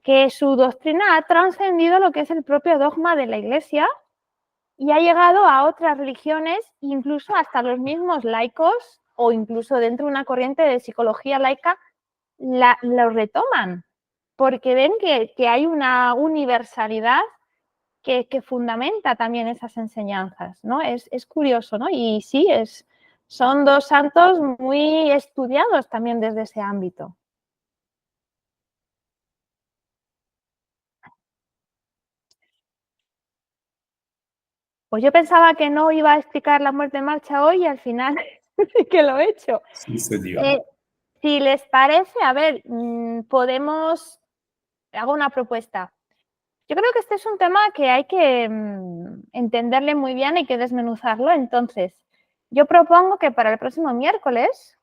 Que su doctrina ha trascendido lo que es el propio dogma de la Iglesia y ha llegado a otras religiones, incluso hasta los mismos laicos o incluso dentro de una corriente de psicología laica, lo retoman, porque ven que hay una universalidad que fundamenta también esas enseñanzas, ¿no? Es curioso, ¿no? Y sí, son dos santos muy estudiados también desde ese ámbito. Pues yo pensaba que no iba a explicar la muerte en marcha hoy y al final sí que lo he hecho. Sí, se dio. Si les parece, a ver, hago una propuesta. Yo creo que este es un tema que hay que entenderle muy bien, hay que desmenuzarlo. Entonces, yo propongo que para el próximo miércoles,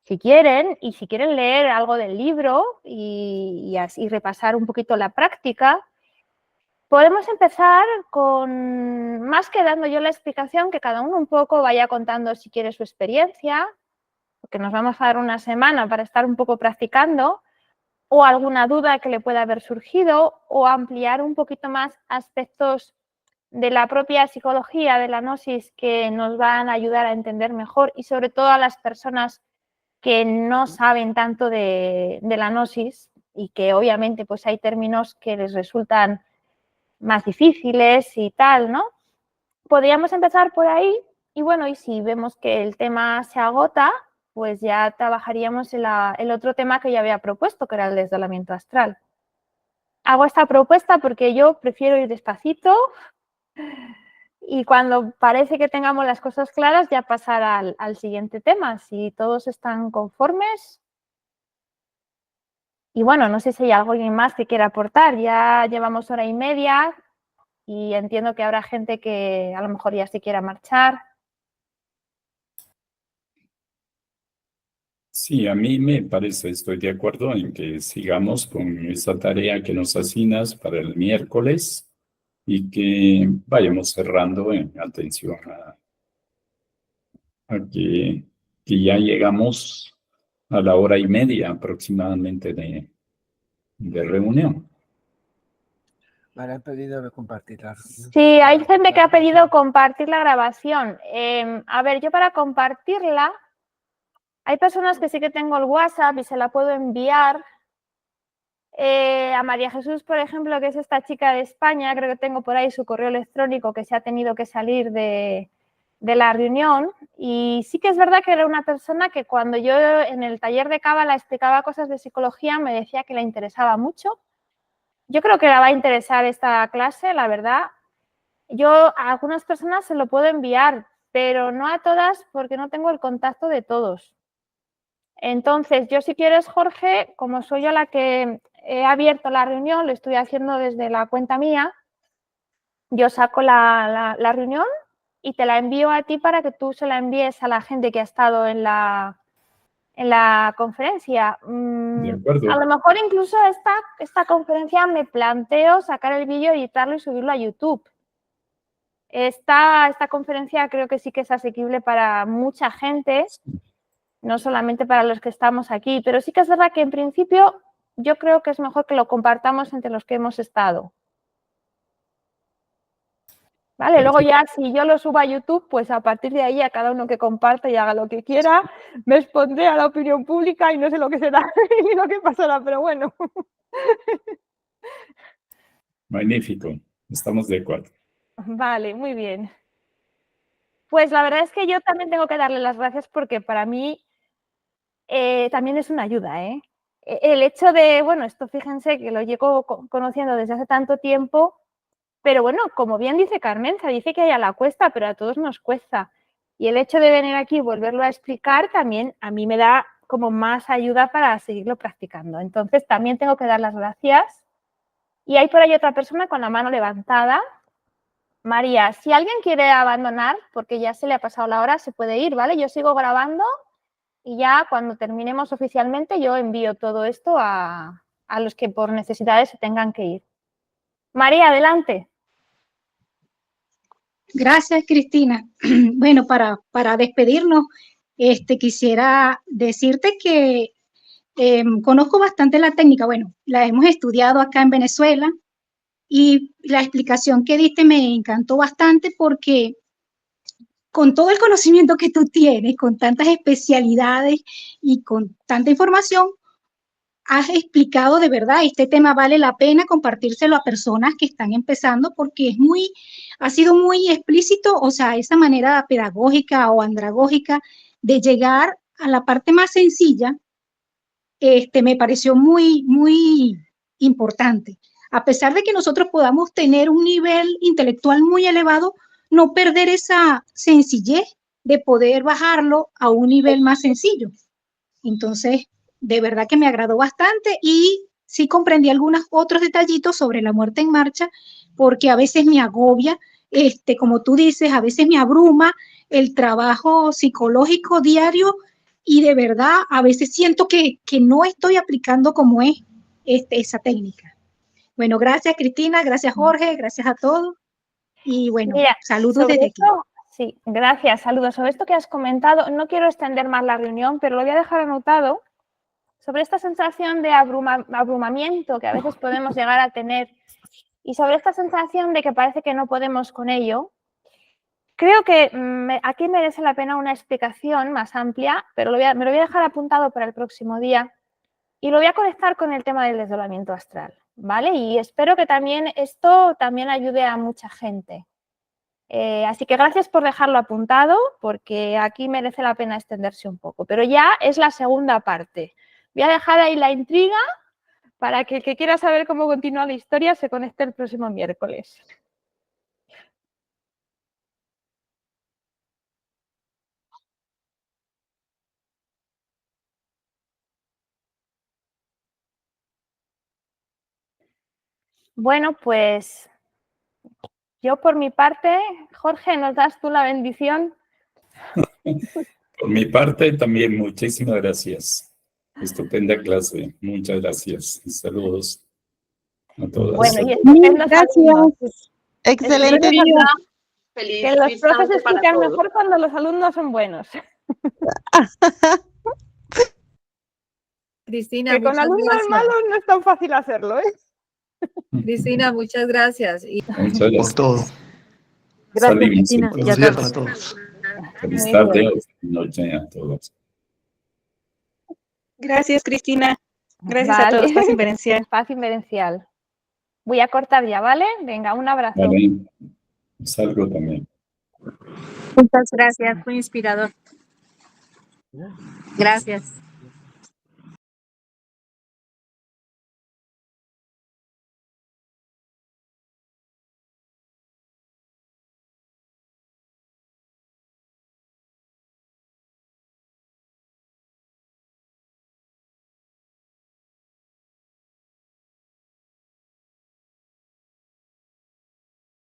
si quieren leer algo del libro y así repasar un poquito la práctica, podemos empezar con, más que dando yo la explicación, que cada uno un poco vaya contando si quiere su experiencia, porque nos vamos a dar una semana para estar un poco practicando, o alguna duda que le pueda haber surgido, o ampliar un poquito más aspectos de la propia psicología de la gnosis que nos van a ayudar a entender mejor, y sobre todo a las personas que no saben tanto de la gnosis y que obviamente pues hay términos que les resultan más difíciles y tal, ¿no? Podríamos empezar por ahí y bueno, y si vemos que el tema se agota, pues ya trabajaríamos el otro tema que yo había propuesto, que era el desdoblamiento astral. Hago esta propuesta porque yo prefiero ir despacito y cuando parece que tengamos las cosas claras ya pasar al siguiente tema. Si todos están conformes. Y bueno, no sé si hay alguien más que quiera aportar. Ya llevamos 1:30 y entiendo que habrá gente que a lo mejor ya se quiera marchar. Sí, a mí me parece, estoy de acuerdo en que sigamos con esa tarea que nos asignas para el miércoles y que vayamos cerrando en atención que ya llegamos a la 1:30 aproximadamente de reunión. Me han pedido de compartirla. Sí, hay gente que ha pedido compartir la grabación. A ver, yo para compartirla, hay personas que sí que tengo el WhatsApp y se la puedo enviar. A María Jesús, por ejemplo, que es esta chica de España, creo que tengo por ahí su correo electrónico, que se ha tenido que salir de la reunión. Y sí que es verdad que era una persona que cuando yo en el taller de Cábala explicaba cosas de psicología me decía que le interesaba mucho. Yo creo que le va a interesar esta clase, la verdad. Yo a algunas personas se lo puedo enviar, pero no a todas porque no tengo el contacto de todos. Entonces, yo si quieres, Jorge, como soy yo la que he abierto la reunión, lo estoy haciendo desde la cuenta mía, yo saco la reunión y te la envío a ti para que tú se la envíes a la gente que ha estado en la conferencia. De acuerdo. A lo mejor incluso esta conferencia me planteo sacar el vídeo, editarlo y subirlo a YouTube. Esta conferencia creo que sí que es asequible para mucha gente, no solamente para los que estamos aquí, pero sí que es verdad que en principio yo creo que es mejor que lo compartamos entre los que hemos estado. Vale, luego ya si yo lo subo a YouTube, pues a partir de ahí a cada uno que comparta y haga lo que quiera, me expondré a la opinión pública y no sé lo que será ni lo que pasará, pero bueno. Magnífico, estamos de acuerdo. Vale, muy bien. Pues la verdad es que yo también tengo que darle las gracias porque para mí también es una ayuda, ¿eh? El hecho de, bueno, esto fíjense que lo llevo conociendo desde hace tanto tiempo, pero bueno, como bien dice Carmenza, dice que a ella la cuesta, pero a todos nos cuesta. Y el hecho de venir aquí y volverlo a explicar también a mí me da como más ayuda para seguirlo practicando. Entonces también tengo que dar las gracias. Y hay por ahí otra persona con la mano levantada. María, si alguien quiere abandonar, porque ya se le ha pasado la hora, se puede ir, ¿vale? Yo sigo grabando y ya cuando terminemos oficialmente yo envío todo esto a los que por necesidades se tengan que ir. María, adelante. Gracias, Cristina. Bueno, para despedirnos, quisiera decirte que conozco bastante la técnica. Bueno, la hemos estudiado acá en Venezuela y la explicación que diste me encantó bastante porque con todo el conocimiento que tú tienes, con tantas especialidades y con tanta información, has explicado de verdad, este tema vale la pena compartírselo a personas que están empezando porque ha sido muy explícito, o sea, esa manera pedagógica o andragógica de llegar a la parte más sencilla, me pareció muy, muy importante. A pesar de que nosotros podamos tener un nivel intelectual muy elevado, no perder esa sencillez de poder bajarlo a un nivel más sencillo. Entonces, de verdad que me agradó bastante y sí comprendí algunos otros detallitos sobre la muerte en marcha, porque a veces me agobia, como tú dices, a veces me abruma el trabajo psicológico diario y de verdad a veces siento que no estoy aplicando como es esa técnica. Bueno, gracias Cristina, gracias Jorge, gracias a todos y bueno, mira, saludos desde aquí. Sí, gracias, saludos. Sobre esto que has comentado, no quiero extender más la reunión, pero lo voy a dejar anotado. Sobre esta sensación de abrumamiento que a veces podemos llegar a tener y sobre esta sensación de que parece que no podemos con ello, creo que aquí merece la pena una explicación más amplia, pero me lo voy a dejar apuntado para el próximo día y lo voy a conectar con el tema del desdoblamiento astral, ¿vale? Y espero que también esto también ayude a mucha gente. Así que gracias por dejarlo apuntado porque aquí merece la pena extenderse un poco, pero ya es la segunda parte. Voy a dejar ahí la intriga para que el que quiera saber cómo continúa la historia se conecte el próximo miércoles. Bueno, pues yo por mi parte, Jorge, ¿nos das tú la bendición? Por mi parte también muchísimas gracias. Estupenda clase, muchas gracias. Saludos a todas. Bueno, y estupendo gracias. saludo. Excelente. Estupendo saludo. Feliz Que los profes instante para explican todos. mejor cuando los alumnos son buenos. Cristina, Que con muchas alumnos gracias. malos no es tan fácil hacerlo, ¿eh? Cristina, muchas gracias. Y Muchas Por gracias. todo. Gracias, Salimos Cristina. entonces. Ya Buenos días estamos. para todos. Feliz Muy tarde bien. o feliz noche a todos. Gracias, Cristina. Gracias a Vale. todos. Paz inferencial. Paz inferencial. Voy a cortar ya, ¿vale? Venga, un abrazo. Vale, salgo también. Muchas gracias. Fue inspirador. Gracias.